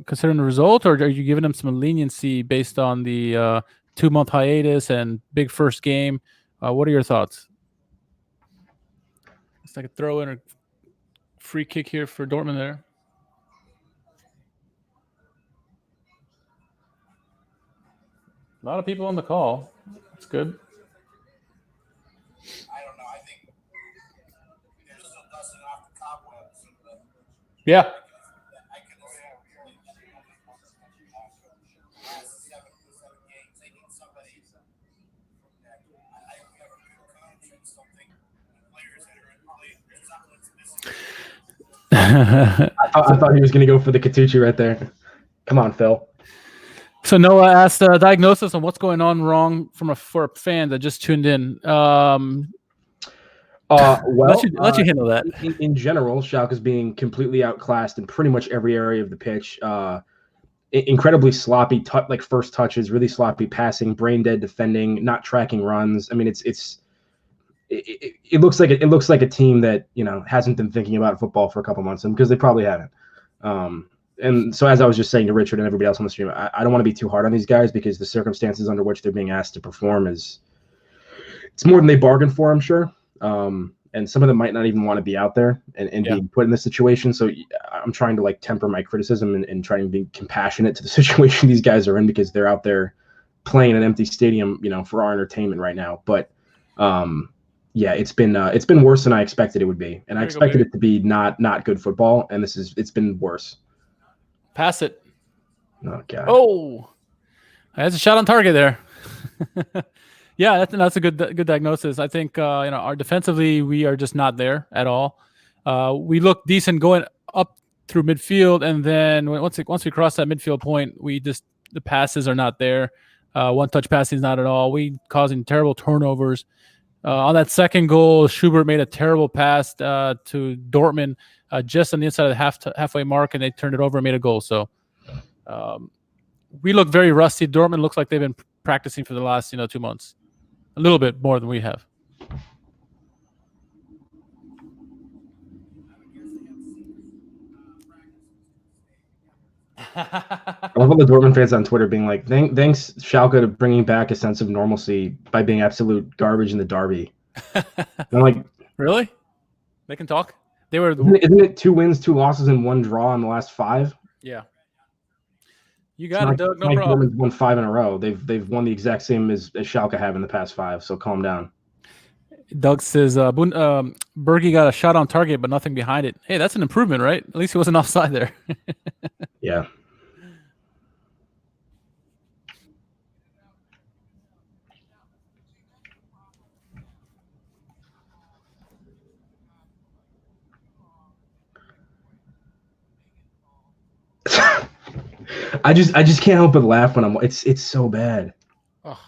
considering the result, or are you giving them some leniency based on the 2-month hiatus and big first game? What are your thoughts? It's like a throw in or free kick here for Dortmund there. A lot of people on the call. That's good. I don't know. I think they're still dusting off the cobwebs. Yeah. I can last 7 games taking somebody. I think we have a good coach and something. Players that are in play. There's something that's missing. I thought he was going to go for the Katuchu right there. Come on, Phil. So Noah asked a diagnosis on what's going on wrong for a fan that just tuned in. Well, let you handle that. In general, Schalke is being completely outclassed in pretty much every area of the pitch. Incredibly sloppy, first touches, really sloppy passing, brain dead defending, not tracking runs. I mean, it looks like a team that hasn't been thinking about football for a couple months, because they probably haven't. And so, as I was just saying to Richard and everybody else on the stream, I don't want to be too hard on these guys because the circumstances under which they're being asked to perform it's more than they bargained for, I'm sure. And some of them might not even want to be out there and being put in this situation. So I'm trying to temper my criticism and trying to be compassionate to the situation these guys are in, because they're out there playing an empty stadium, for our entertainment right now. But it's been worse than I expected it would be, and I expected it to be not good football, and it's been worse. Pass it. Oh God. Oh, that's a shot on target there. Yeah, that's a good diagnosis. I think our defensively we are just not there at all. We look decent going up through midfield, and then once we cross that midfield point, the passes are not there. One touch passing is not at all. We causing terrible turnovers. On that second goal, Schubert made a terrible pass to Dortmund just on the inside of the halfway mark, and they turned it over and made a goal. So we look very rusty. Dortmund looks like they've been practicing for the last 2 months. A little bit more than we have. I love all the Dortmund fans on Twitter being like, thanks Schalke to bringing back a sense of normalcy by being absolute garbage in the derby. I'm like, really? They can talk? They were. Isn't it 2 wins, 2 losses, and 1 draw in the last 5? Yeah. You got it, Doug. No Mike problem. Dortmund's won 5 in a row. They've won the exact same as Schalke have in the past 5. So calm down. Doug says Berge got a shot on target, but nothing behind it. Hey, that's an improvement, right? At least he wasn't offside there. Yeah. I just can't help but laugh when it's so bad. Oh,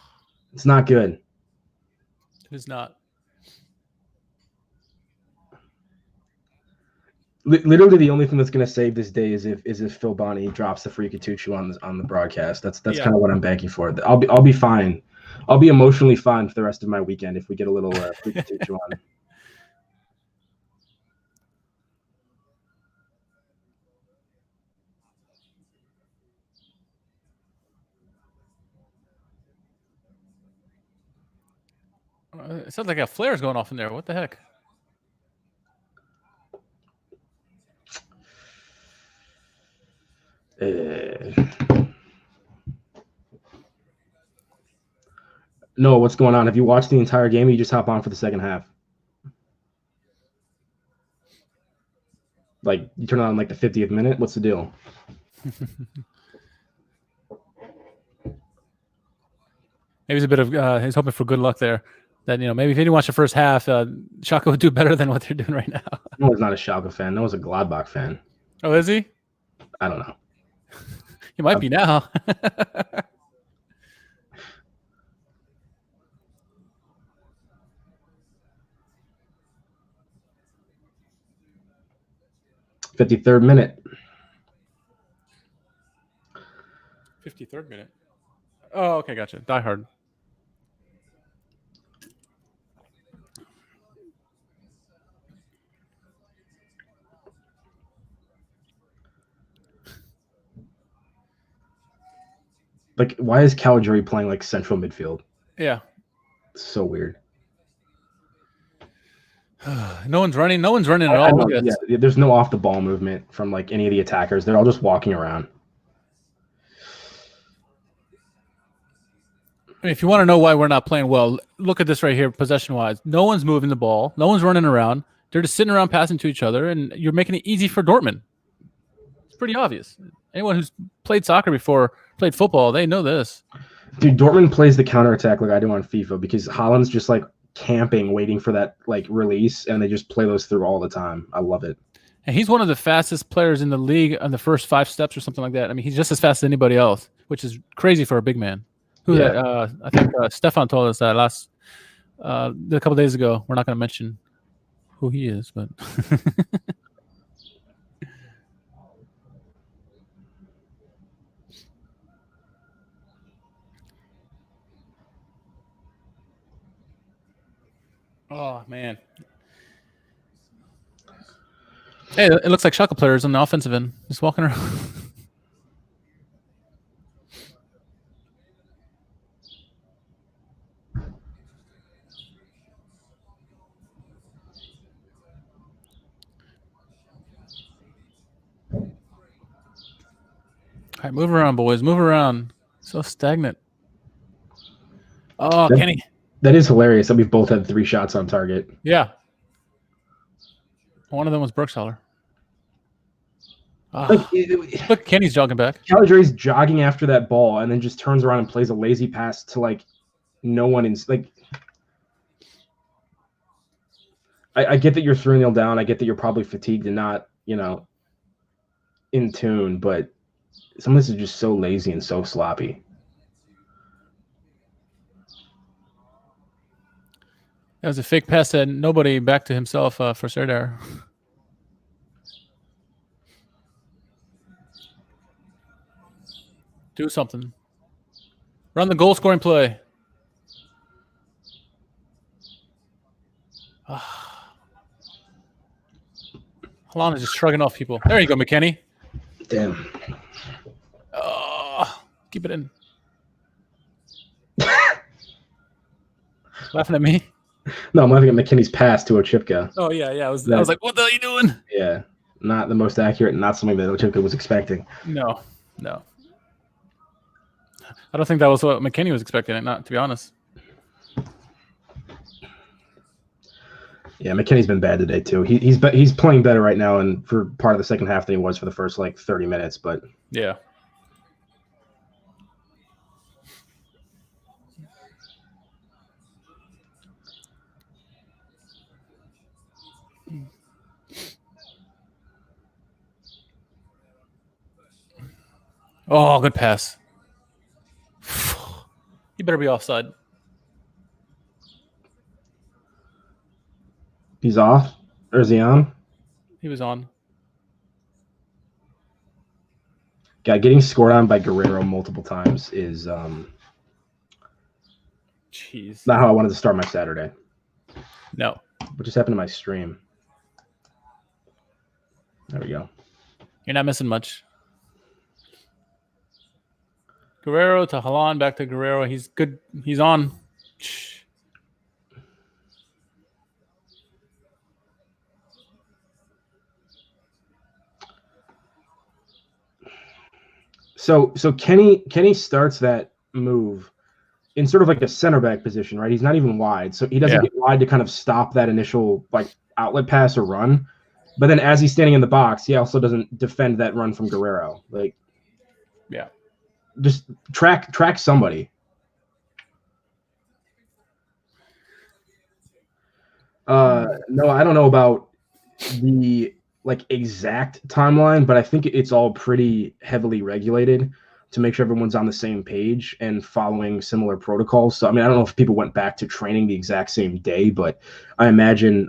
It's not good. it is not. Literally, the only thing that's going to save this day is if Phil Bonnie drops the free Katuchu on the broadcast. That's Yeah. kind of what I'm banking for. I'll be fine. I'll be emotionally fine for the rest of my weekend if we get a little free Katuchu on. It sounds like a flare's going off in there. What the heck? No, what's going on? Have you watched the entire game? Or you just hop on for the second half? Like you turn on like the 50th minute? What's the deal? Maybe it's a bit of he's hoping for good luck there. That maybe if he didn't watch the first half, Schalke would do better than what they're doing right now. Noah's not a Schalke fan. Noah's a Gladbach fan. Oh, is he? I don't know. He might be now. 53rd minute. 53rd minute. Oh, okay, gotcha. Die Hard. Like, why is Caligiuri playing like central midfield? Yeah. It's so weird. No one's running. No one's running at all. Look at this. Yeah, there's no off the ball movement from like any of the attackers. They're all just walking around. I mean, if you want to know why we're not playing well, look at this right here, possession-wise. No one's moving the ball. No one's running around. They're just sitting around passing to each other, and you're making it easy for Dortmund. It's pretty obvious. Anyone who's played soccer before, played football, they know this. Dude, Dortmund plays the counterattack like I do on FIFA because Haaland's just like camping, waiting for that like release, and they just play those through all the time. I love it. And he's one of the fastest players in the league on the first 5 steps or something like that. I mean, he's just as fast as anybody else, which is crazy for a big man. I think Stefan told us that a couple days ago. We're not going to mention who he is, but oh man. Hey, it looks like Schalke players on the offensive end just walking around. All right, move around, boys. Move around. So stagnant. Oh, Kenny. That is hilarious that we've both had 3 shots on target. Yeah. One of them was Bergstaller. Look, Kenny's jogging back. Caligiuri's jogging after that ball and then just turns around and plays a lazy pass to like no one in like. I get that you're 3-0 down. I get that you're probably fatigued and not, in tune, but some of this is just so lazy and so sloppy. That was a fake pass that nobody back to himself for Serdar. Do something. Run the goal scoring play. Halan is just shrugging off people. There you go, McKenny. Damn. Keep it in. Laughing at me? No, I'm laughing at McKinney's pass to Ochipka. Oh, yeah. I was like, what the hell are you doing? Yeah. Not the most accurate, not something that Ochipka was expecting. No. I don't think that was what McKinney was expecting, not to be honest. Yeah, McKinney's been bad today too. He's playing better right now, and for part of the second half than he was for the first 30 minutes. But yeah. Oh, good pass. You better be offside. he's off, or is he on? He was on. Yeah, getting scored on by Guerrero multiple times is Jeez. not how I wanted to start my Saturday. No. What just happened to my stream? There we go. You're not missing much. Guerrero to Halan, back to Guerrero. He's good. He's on. So Kenny starts that move in sort of like a center back position, right? He's not even wide, so he doesn't get wide to kind of stop that initial outlet pass or run. But then as he's standing in the box, he also doesn't defend that run from Guerrero. Just track somebody. No, I don't know about the exact timeline, but I think it's all pretty heavily regulated to make sure everyone's on the same page and following similar protocols. So, I mean, I don't know if people went back to training the exact same day, but I imagine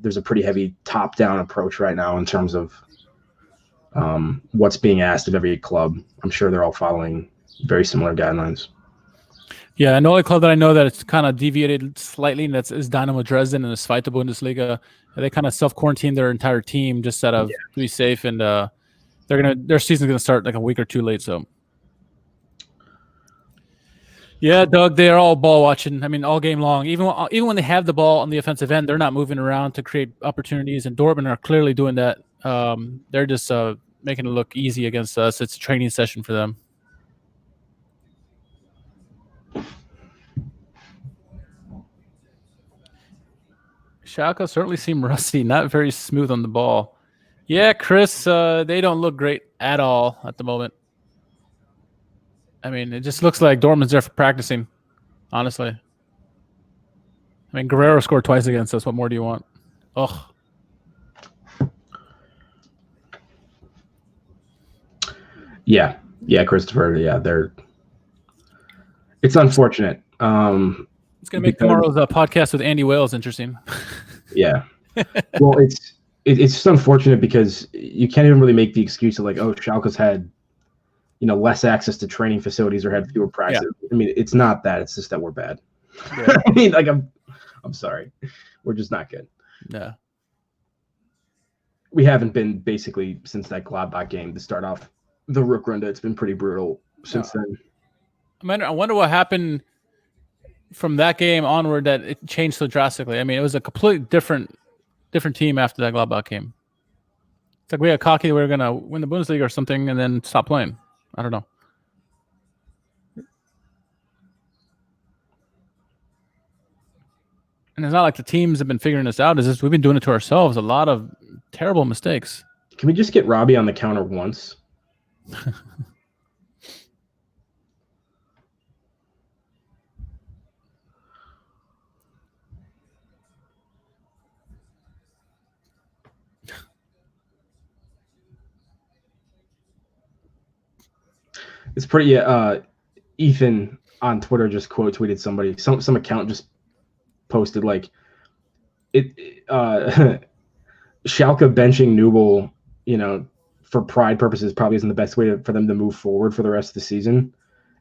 there's a pretty heavy top-down approach right now in terms of what's being asked of every club. I'm sure they're all following very similar guidelines. Yeah, and the only club that I know that it's kind of deviated slightly, and is Dynamo Dresden in the Zweite Bundesliga. They kind of self-quarantined their entire team just out of to be safe, and their season's gonna start a week or two late. So, yeah, Doug, they are all ball watching. I mean, all game long. Even when they have the ball on the offensive end, they're not moving around to create opportunities. And Dortmund are clearly doing that. They're just making it look easy against us. It's a training session for them. Schalke certainly seem rusty, not very smooth on the ball. Yeah, Chris, they don't look great at all at the moment. I mean, it just looks like Dortmund's there for practicing, honestly. I mean, Guerrero scored twice against us. What more do you want? Ugh. Yeah, Christopher. Yeah, it's unfortunate. It's gonna make tomorrow's podcast with Andy Wales interesting. Yeah. Well, it's just unfortunate because you can't even really make the excuse of Schalke's had, less access to training facilities or had fewer practices. Yeah. I mean, it's not that. It's just that we're bad. Yeah. I mean, I'm sorry. We're just not good. Yeah. We haven't been basically since that Gladbach game to start off the Rückrunde. It's been pretty brutal since then. I wonder what happened from that game onward that it changed so drastically. I mean, it was a completely different team after that Gladbach game. It's like we had cocky, we were going to win the Bundesliga or something and then stop playing. I don't know. And it's not like the teams have been figuring this out. It's just we've been doing it to ourselves. A lot of terrible mistakes. Can we just get Robbie on the counter once? It's pretty. Ethan on Twitter just quote tweeted somebody. Some account just posted like it. Schalke benching Nubel, for pride purposes, probably isn't the best way for them to move forward for the rest of the season.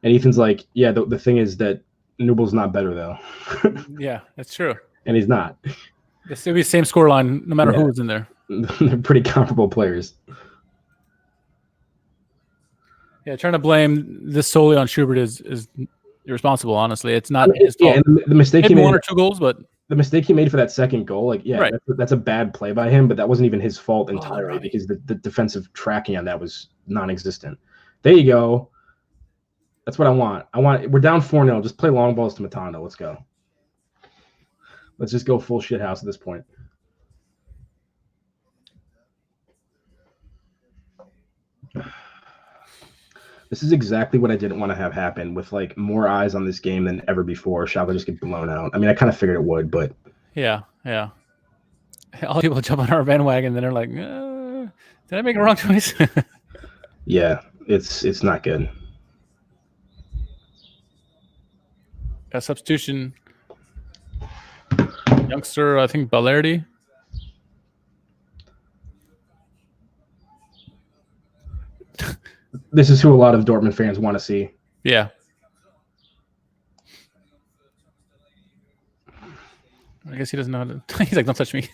And Ethan's like, yeah, the thing is that Nubel's not better though. Yeah, that's true. And he's not. It'll still be the same scoreline no matter who was in there. They're pretty comparable players. Yeah, trying to blame this solely on Schubert is irresponsible. Honestly, it's not his fault. Yeah, and the mistake Maybe he made, one or two goals, but the mistake he made for that second goal, Right. that's a bad play by him, but that wasn't even his fault entirely Robbie. because the defensive tracking on that was non-existent. There you go. That's what I want. We're down 4-0. Just play long balls to Matando. Let's go. Let's just go full shit house at this point. This is exactly what I didn't want to have happen with like more eyes on this game than ever before. Schalke just get blown out. I mean, I kind of figured it would, but yeah. All people jump on our bandwagon, then they're like, "Did I make a wrong choice?" yeah, it's not good. Got substitution. Youngster, I think Ballardi. This is who a lot of Dortmund fans want to see. Yeah. I guess he doesn't know how to. He's like, "Don't touch me."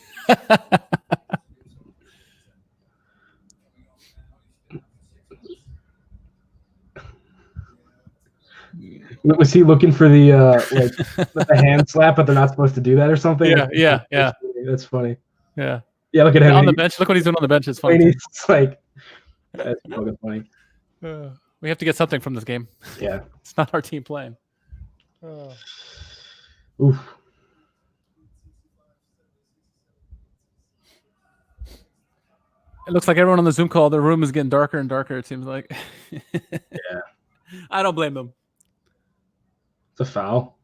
Was he looking for the the hand slap, but they're not supposed to do that or something? Yeah. That's funny. Yeah. Yeah, look at him On the bench. Look what he's doing on the bench. It's funny. It's like that's fucking funny. We have to get something from this game. Yeah. It's not our team playing. Oof. It looks like everyone on the Zoom call, their room is getting darker and darker, it seems like. Yeah. I don't blame them. It's a foul.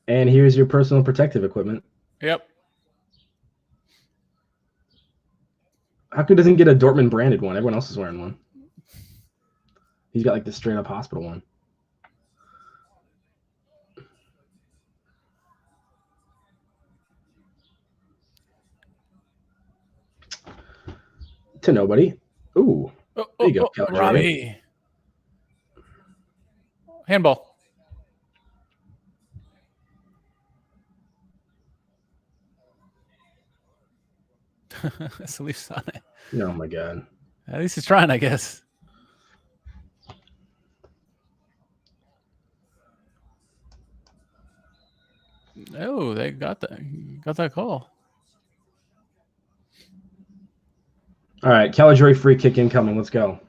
And here's your personal protective equipment. Yep. How come he doesn't get a Dortmund branded one? Everyone else is wearing one. He's got like the straight up hospital one. To nobody. Ooh. There you go, Kelly. Robbie. Handball. Salif Sane. Oh my god. At least he's trying, I guess. Oh, they got that call. All right, Caligiuri free kick incoming. Let's go.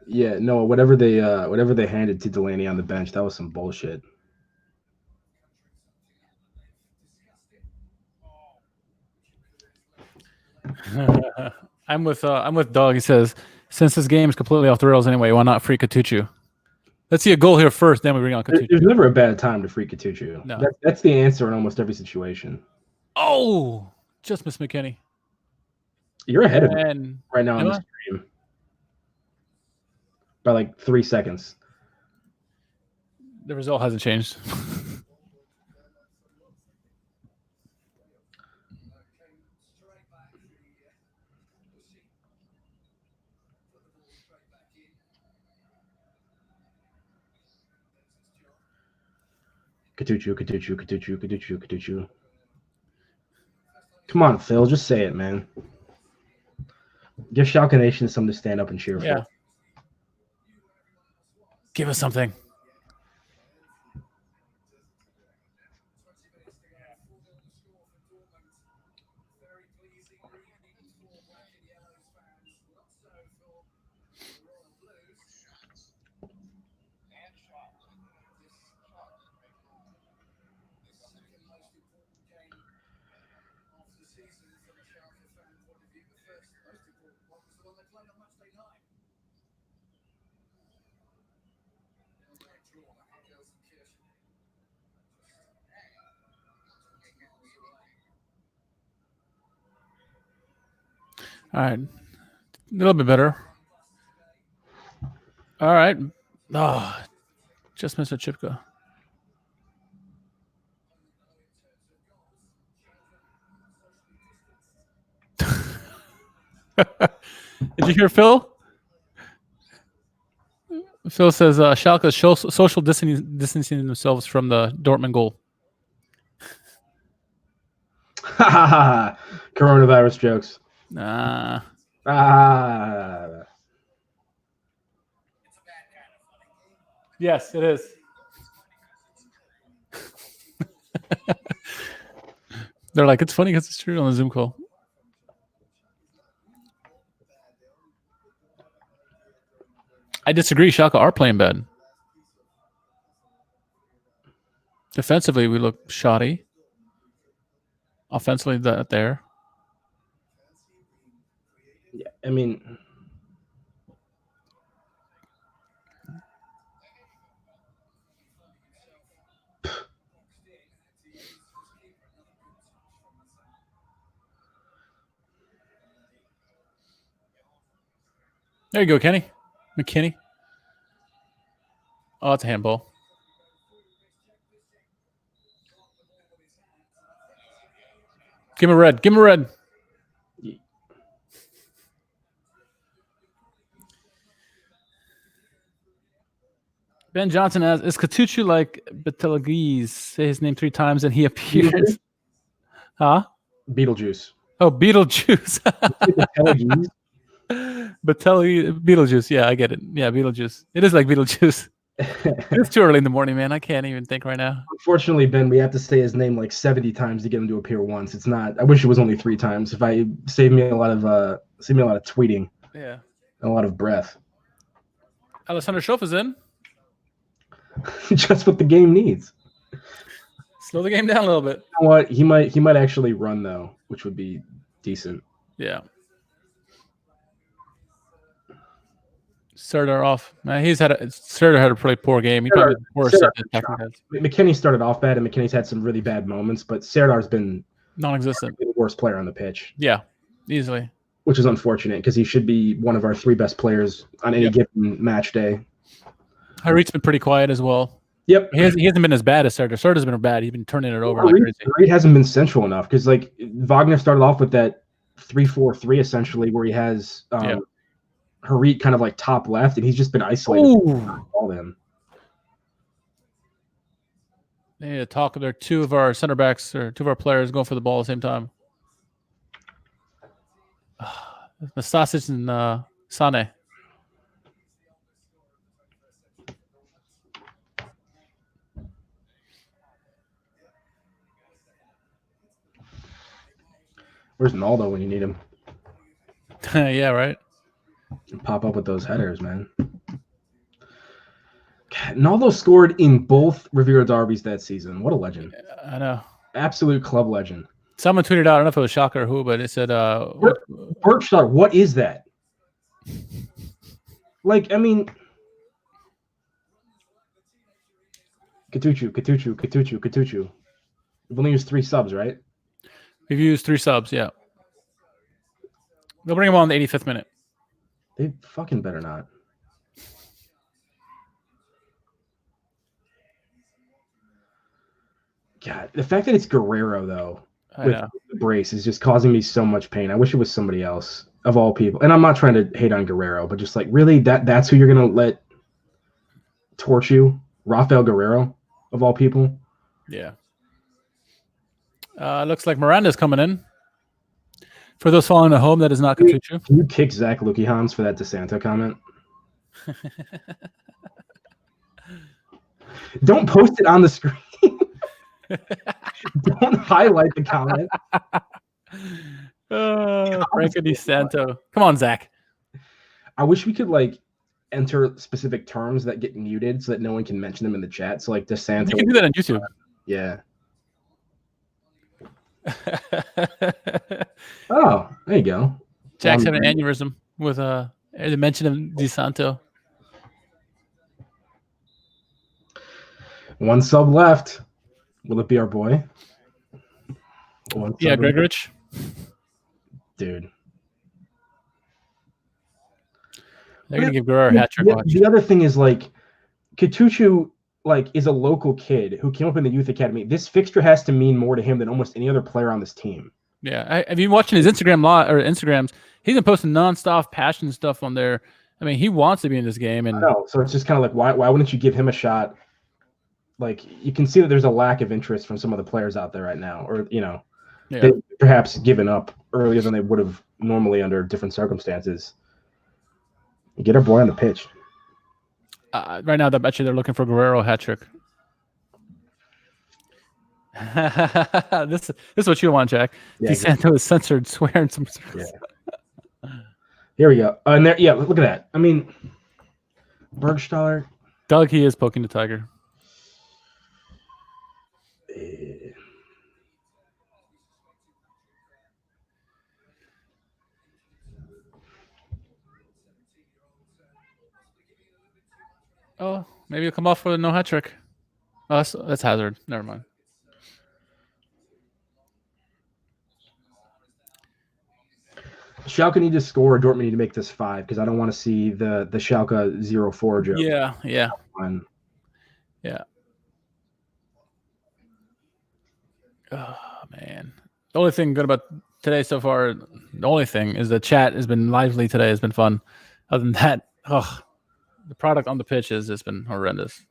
Yeah, no, whatever they handed to Delaney on the bench, that was some bullshit. I'm with Doug. He says, since this game is completely off the rails anyway, why not free Katuchu? Let's see a goal here first, then we bring on Katuchu. There's never a bad time to free Katuchu. No. That's the answer in almost every situation. Oh, just missed McKinney. You're ahead of me And right now on the stream by like 3 seconds. the result hasn't changed. Katuchu. Come on, Phil, just say it, man. Give Schalke Nation something to stand up and cheer Yeah. for. Give us something. All right. A little bit better. All right. Oh, just missed a Chipka. Did you hear Phil? Phil says Schalke is social distancing themselves from the Dortmund goal. Coronavirus jokes. Nah. Yes, it is. They're like, it's funny because it's true on the Zoom call. I disagree. Schalke are playing bad. Defensively, we look shoddy. Offensively, that there. Yeah, I mean, There you go, Kenny. McKinney. Oh, it's a handball. Give him a red. Give him a red. Ben Johnson asks, is Katuchu like Betelgeuse? Say his name 3 times and he appears. Huh? Beetlejuice. Oh, Beetlejuice. Beetlejuice. Yeah, I get it. Yeah, Beetlejuice. It is like Beetlejuice. It's too early in the morning, man. I can't even think right now. Unfortunately, Ben, we have to say his name like 70 times to get him to appear once. It's not. I wish it was only 3 times. If I saved me a lot of tweeting. Yeah. And a lot of breath. Alessandro Schoff is in. Just what the game needs. Slow the game down a little bit. You know what? He might actually run though, which would be decent. Yeah. Serdar off. Man, Serdar had a pretty poor game. He probably worse. McKinney started off bad, and McKinney's had some really bad moments, but Serdar's been non-existent. The worst player on the pitch. Yeah, easily. Which is unfortunate because he should be one of our 3 best players on any given match day. Harit's been pretty quiet as well. Yep. He hasn't been as bad as Serdar. Sardar's been bad. He's been turning it over like crazy. Harit hasn't been central enough because like Wagner started off with that 3-4-3 essentially where he has Harit kind of like top left, and he's just been isolated. All them. They need to talk. There are 2 of our center backs or 2 of our players going for the ball at the same time. Nastasic and Ceane. Where's Naldo when you need him? Yeah, right. Pop up with those headers, man. Naldo scored in both Revierderbys that season. What a legend. I know. Absolute club legend. Someone tweeted out, I don't know if it was Schalke or who, but it said Berkshire, what is that? Like, I mean, Katuchu. We've only used 3 subs, right? We've used 3 subs, yeah. They'll bring him on the 85th minute. They fucking better not. God, the fact that it's Guerrero, though, with the brace is just causing me so much pain. I wish it was somebody else, of all people. And I'm not trying to hate on Guerrero, but just like, really, that's who you're going to let torch you? Rafael Guerrero, of all people? Yeah. Looks like Miranda's coming in. For those following at home, that is not Katuchu. Can you kick Zach Lukihans for that DeSanto comment? Don't post it on the screen. Don't highlight the comment. Franco DeSanto. Come on, Zach. I wish we could like enter specific terms that get muted so that no one can mention them in the chat. So like DeSanto. You can do that on YouTube. Yeah. Oh, there you go. Jack's having an aneurysm with the mention of Di Santo. One sub left. Will it be our boy? Yeah, Gregorich. Dude. They're gonna give Guerrero a hat trick. The other thing is like Katuchu is a local kid who came up in the youth academy. This fixture has to mean more to him than almost any other player on this team. Yeah, I've been watching his Instagrams. He's been posting nonstop passion stuff on there. I mean, he wants to be in this game, and so it's just kind of like why wouldn't you give him a shot? Like you can see that there's a lack of interest from some of the players out there right now, or they've perhaps given up earlier than they would have normally under different circumstances. Get our boy on the pitch. Right now, I bet you they're looking for Guerrero hat trick. This is what you want, Jack. Yeah, Di Santo is censored, swearing some. Yeah. Here we go. And there, yeah, look at that. I mean, Bergstaller. Doug, he is poking the tiger. Oh, maybe he'll come off with a no hat trick. Oh, that's Hazard. Never mind. Schalke need to score. Dortmund need to make this 5 because I don't want to see the Schalke 0-4 joke. Yeah. Yeah. Oh man. The only thing good about today so far, the only thing is the chat has been lively today. Has been fun. Other than that, the product on the pitch has just been horrendous.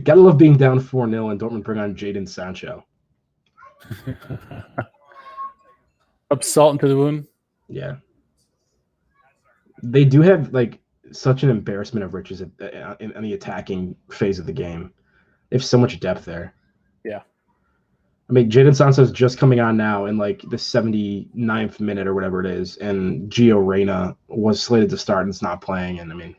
Gotta love being down 4-0 and Dortmund bring on Jadon Sancho. Rub salt into the wound. Yeah. They do have such an embarrassment of riches in the attacking phase of the game. They have so much depth there. Yeah. I mean, Jadon Sancho's just coming on now in the 79th minute or whatever it is, and Gio Reyna was slated to start and it's not playing. And I mean,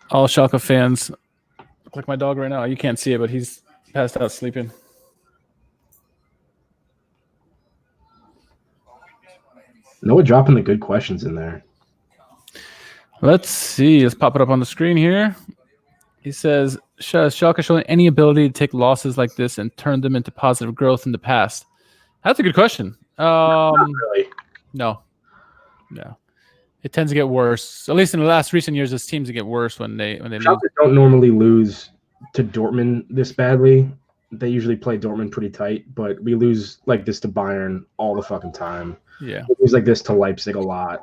all Schalke fans look like my dog right now. You can't see it, but he's passed out sleeping. Noah dropping the good questions in there. Let's see. Let's pop it up on the screen here. He says, has Schalke shown any ability to take losses like this and turn them into positive growth in the past? That's a good question. Not really. No. It tends to get worse. At least in the last recent years, this teams get worse when they lose. Schalke don't normally lose to Dortmund this badly. They usually play Dortmund pretty tight, but we lose like this to Bayern all the fucking time. Yeah. We lose like this to Leipzig a lot.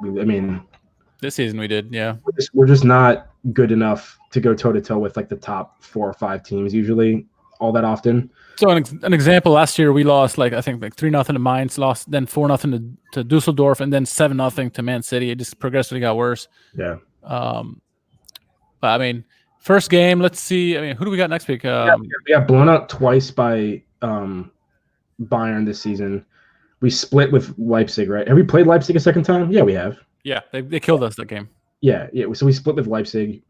This season we did, yeah. We're just not good enough to go toe-to-toe with the top 4 or 5 teams usually all that often. So an example, last year we lost I think 3-0 to Mainz, lost then 4-0 to Dusseldorf, and then 7-0 to Man City. It just progressively got worse. Yeah. But I mean, first game, let's see. I mean, who do we got next week? We got blown out twice by Bayern this season. We split with Leipzig, right? Have we played Leipzig a second time? Yeah, we have. Yeah, they killed us that game. Yeah. So we split with Leipzig.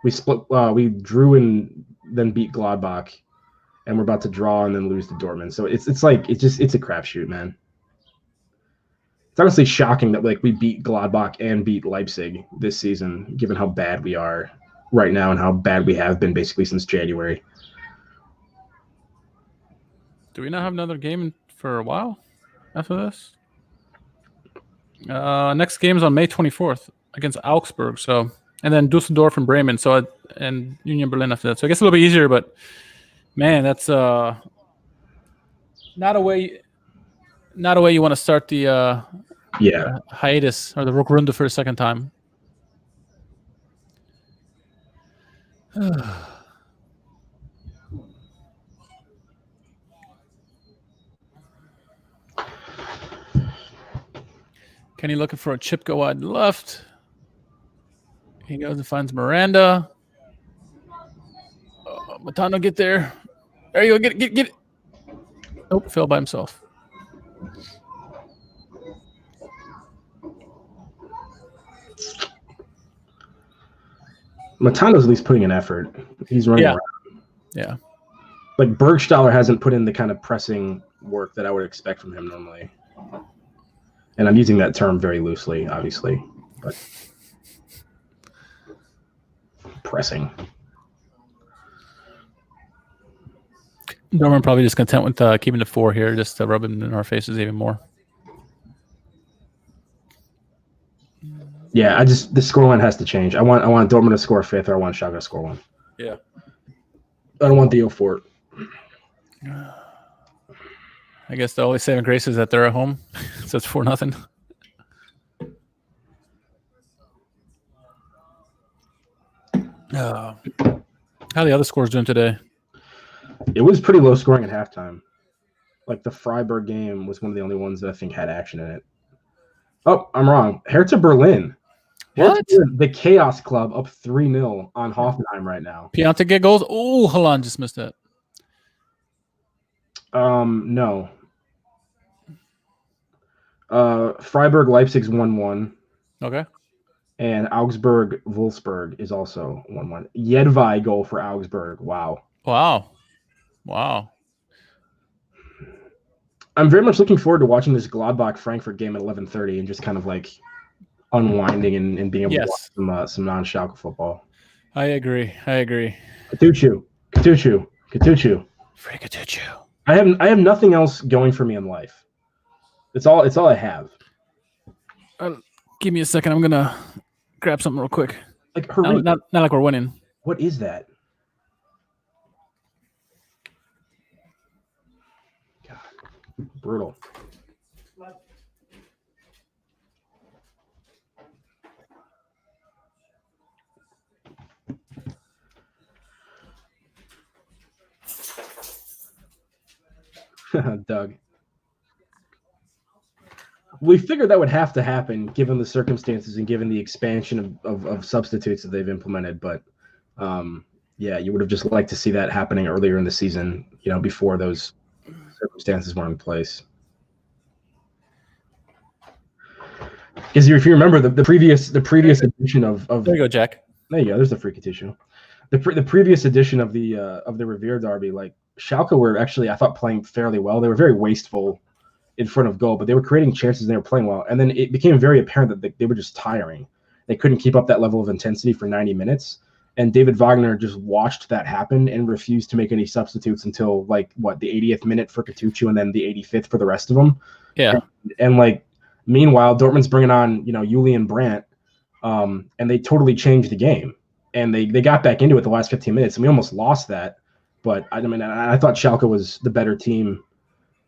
We drew and then beat Gladbach. And we're about to draw and then lose to Dortmund. So it's a crapshoot, man. It's honestly shocking that we beat Gladbach and beat Leipzig this season, given how bad we are right now and how bad we have been basically since January. Do we not have another game for a while after this? Next game is on May 24th against Augsburg. So, and then Dusseldorf and Bremen. And Union Berlin after that. So I guess a little bit easier, but. Man, that's not a way you want to start the hiatus or the Rückrunde for a second time. Kenny looking for a chip go wide left. He goes and finds Miranda. Matano, get there. There you go. Get it. Oh, fell by himself. Matano's at least putting an effort. He's running around. Yeah. Like Bergstaller hasn't put in the kind of pressing work that I would expect from him normally. And I'm using that term very loosely, obviously, but pressing. Dortmund probably just content with keeping the 4 here, just to rub it in our faces even more. Yeah, the scoreline has to change. I want Dortmund to score 5th, or I want Schalke to score 1. Yeah. I don't want the 0-4. I guess the only saving grace is that they're at home, so it's 4-0. How are the other scores doing today? It was pretty low scoring at halftime. Like the Freiburg game was one of the only ones that I think had action in it. Oh, I'm wrong. Hertha Berlin. What? The Chaos Club up 3-0 on Hoffenheim right now. Pianta get goals? Oh, Halan just missed that. No. Freiburg Leipzig's 1-1. Okay. And Augsburg Wolfsburg is also 1-1. Jedvaj goal for Augsburg. Wow. I'm very much looking forward to watching this Gladbach Frankfurt game at 11:30 and just kind of like unwinding and being able to watch some non-Schalke football. I agree. Katuchu. Free Katuchu. I have nothing else going for me in life. It's all I have. Give me a second. I'm gonna grab something real quick. Like hurry. Not like we're winning. What is that? God, brutal. Doug. We figured that would have to happen given the circumstances and given the expansion of substitutes that they've implemented. But yeah, you would have just liked to see that happening earlier in the season, before those circumstances were in place. Because if you remember the previous edition of There you go, Jack. There you go. There's the freaky tissue. The previous edition of the Revierderby, like Schalke were actually, I thought, playing fairly well. They were very wasteful in front of goal, but they were creating chances and they were playing well. And then it became very apparent that they were just tiring. They couldn't keep up that level of intensity for 90 minutes. And David Wagner just watched that happen and refused to make any substitutes until the 80th minute for Katuchu and then the 85th for the rest of them. Yeah. And meanwhile, Dortmund's bringing on, Julian Brandt, and they totally changed the game. And they got back into it the last 15 minutes, and we almost lost that. But I thought Schalke was the better team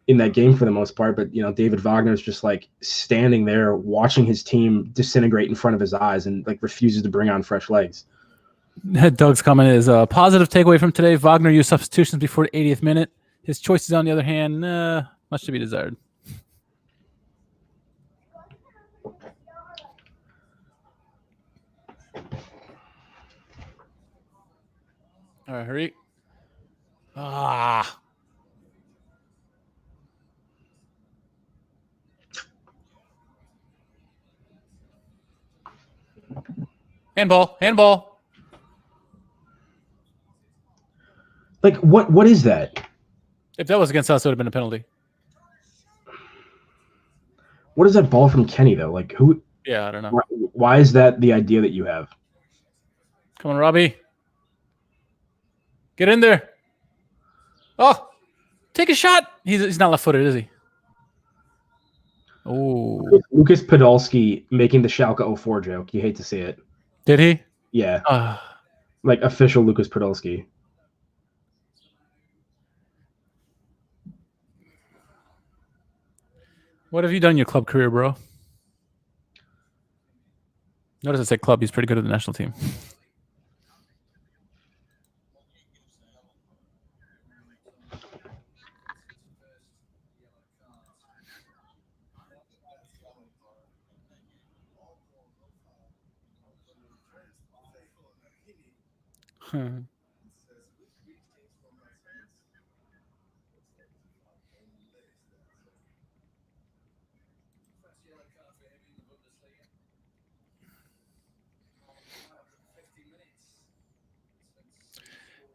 in that game for the most part. But David Wagner's just standing there watching his team disintegrate in front of his eyes and refuses to bring on fresh legs. Doug's comment is a positive takeaway from today. Wagner used substitutions before the 80th minute. His choices, on the other hand, much to be desired. All right, hurry. Handball. What is that? If that was against us, it would have been a penalty. What is that ball from Kenny though? Who? Yeah, I don't know. Why is that the idea that you have? Come on, Robbie. Get in there. Oh, take a shot. He's not left-footed, is he? Oh. Lucas Podolski making the Schalke 04 joke. You hate to see it. Did he? Yeah. Official Lucas Podolski. What have you done in your club career, bro? Notice I said club. He's pretty good at the national team.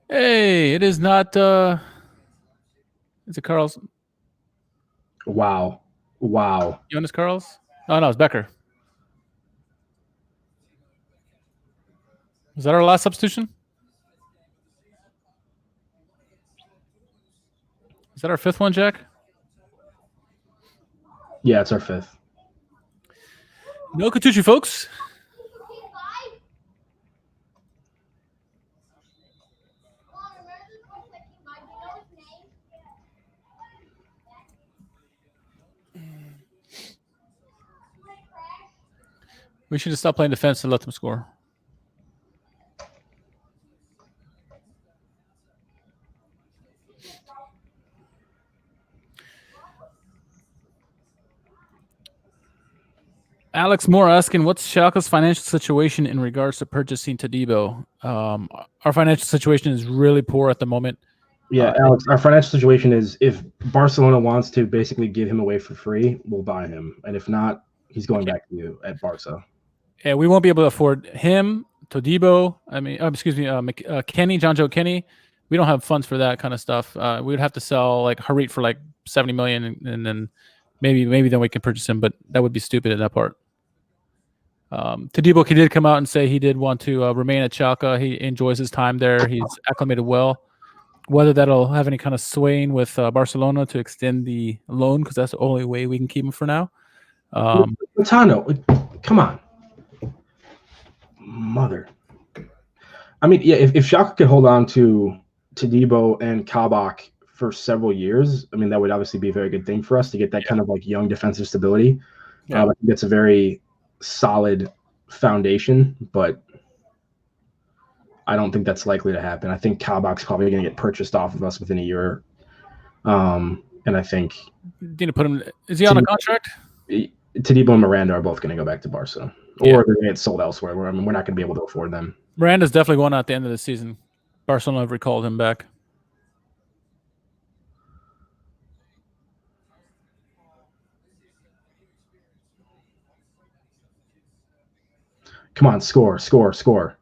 Hey, it is not. Is it Carl's? Wow. Jonas Carl's? Oh no, it's Becker. Is that our last substitution? Is that our fifth one, Jack? Yeah, it's our fifth. No Katucci, folks. We should have stopped playing defense and let them score. Alex Moore asking, what's Schalke's financial situation in regards to purchasing Todibo? Our financial situation is really poor at the moment. Yeah, Alex, our financial situation is if Barcelona wants to basically give him away for free, we'll buy him. And if not, he's going back to you at Barca. Yeah, we won't be able to afford him, Todibo. I mean, Kenny, John Joe Kenny. We don't have funds for that kind of stuff. We would have to sell like Harit for like 70 million, and then maybe then we can purchase him. But that would be stupid at that part. Todibo did come out and say he did want to remain at Schalke. He enjoys his time there. He's acclimated well. Whether that'll have any kind of swaying with Barcelona to extend the loan, because that's the only way we can keep him for now. Latano, come on. Mother. I mean, yeah, if Schalke could hold on to Todibo and Kabak for several years, I mean, that would obviously be a very good thing for us to get that kind of like young defensive stability. I think that's a very solid foundation, but I don't think that's likely to happen. I think Kabak's probably going to get purchased off of us within a year. And I think need to put him. Is he on a contract? Todibo and Miranda are both going to go back to Barca, or they're going to get sold elsewhere. We're not going to be able to afford them. Miranda's definitely going out at the end of the season. Barcelona have recalled him back. Come on, score. Schalke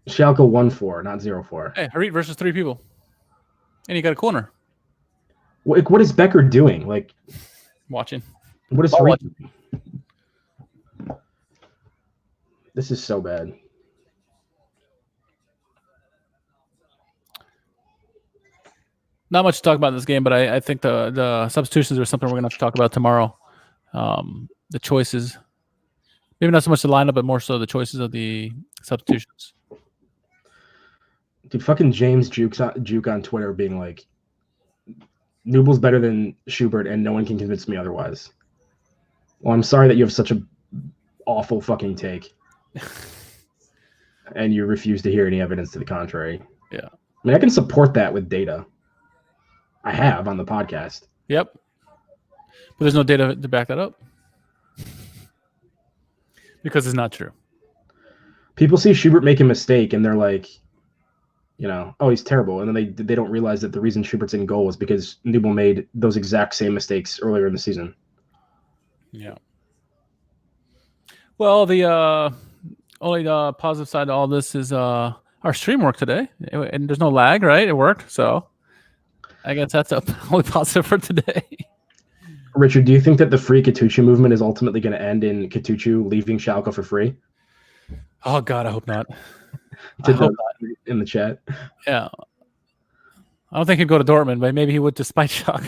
1-4, not 0-4. Hey, Harit versus three people. And he got a corner. What is Becker doing? Like, watching. What is Harit doing? This is so bad. Not much to talk about in this game, but I think the substitutions are something we're going to have to talk about tomorrow. The choices. Maybe not so much the lineup, but more so the choices of the substitutions. Dude, fucking James Juke on Twitter being like, Nubel's better than Schubert, and no one can convince me otherwise. Well, I'm sorry that you have such a awful fucking take. And you refuse to hear any evidence to the contrary. Yeah. I mean, I can support that with data. I have on the podcast. Yep. But there's no data to back that up. Because it's not true. People see Schubert make a mistake and they're like, oh, he's terrible. And then they don't realize that the reason Schubert's in goal is because Nubel made those exact same mistakes earlier in the season. Yeah. Well, the only positive side to all this is our stream worked today. And there's no lag, right? It worked. So I guess that's the only positive for today. Richard, do you think that the free Katuchu movement is ultimately going to end in Katuchu leaving Schalke for free? Oh, God, I hope not. I hope not. In the chat. Yeah. I don't think he'd go to Dortmund, but maybe he would to Spike Shock.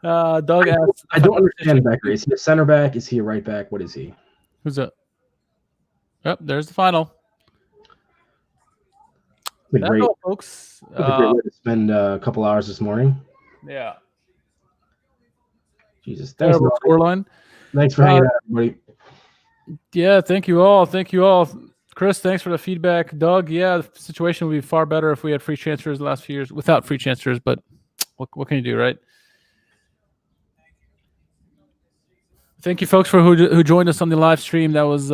Doug asks, I don't understand Becker. Is he a center back? Is he a right back? What is he? Who's that? Yep, there's the final. Great, all, folks. That's a great way to spend a couple hours this morning. Yeah. Jesus. Thanks, scoreline. Thanks for hanging out, everybody. Yeah, thank you all. Thank you all. Chris, thanks for the feedback. Doug, yeah, the situation would be far better if we had free transfers the last few years without free transfers, but what can you do, right? Thank you, folks, for who joined us on the live stream. That was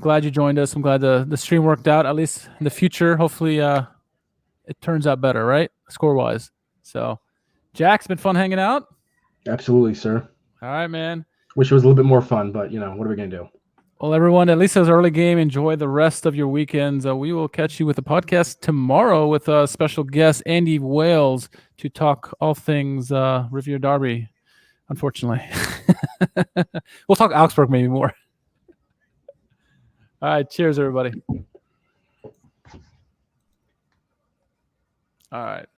glad you joined us. I'm glad the stream worked out, at least in the future. Hopefully it turns out better, right? Score-wise. So, Jack's been fun hanging out. Absolutely, sir. All right, man. Wish it was a little bit more fun, but, what are we going to do? Well, everyone, at least it was an early game. Enjoy the rest of your weekends. We will catch you with a podcast tomorrow with a special guest, Andy Wales, to talk all things Revierderby, unfortunately. We'll talk Augsburg maybe more. All right. Cheers, everybody. All right.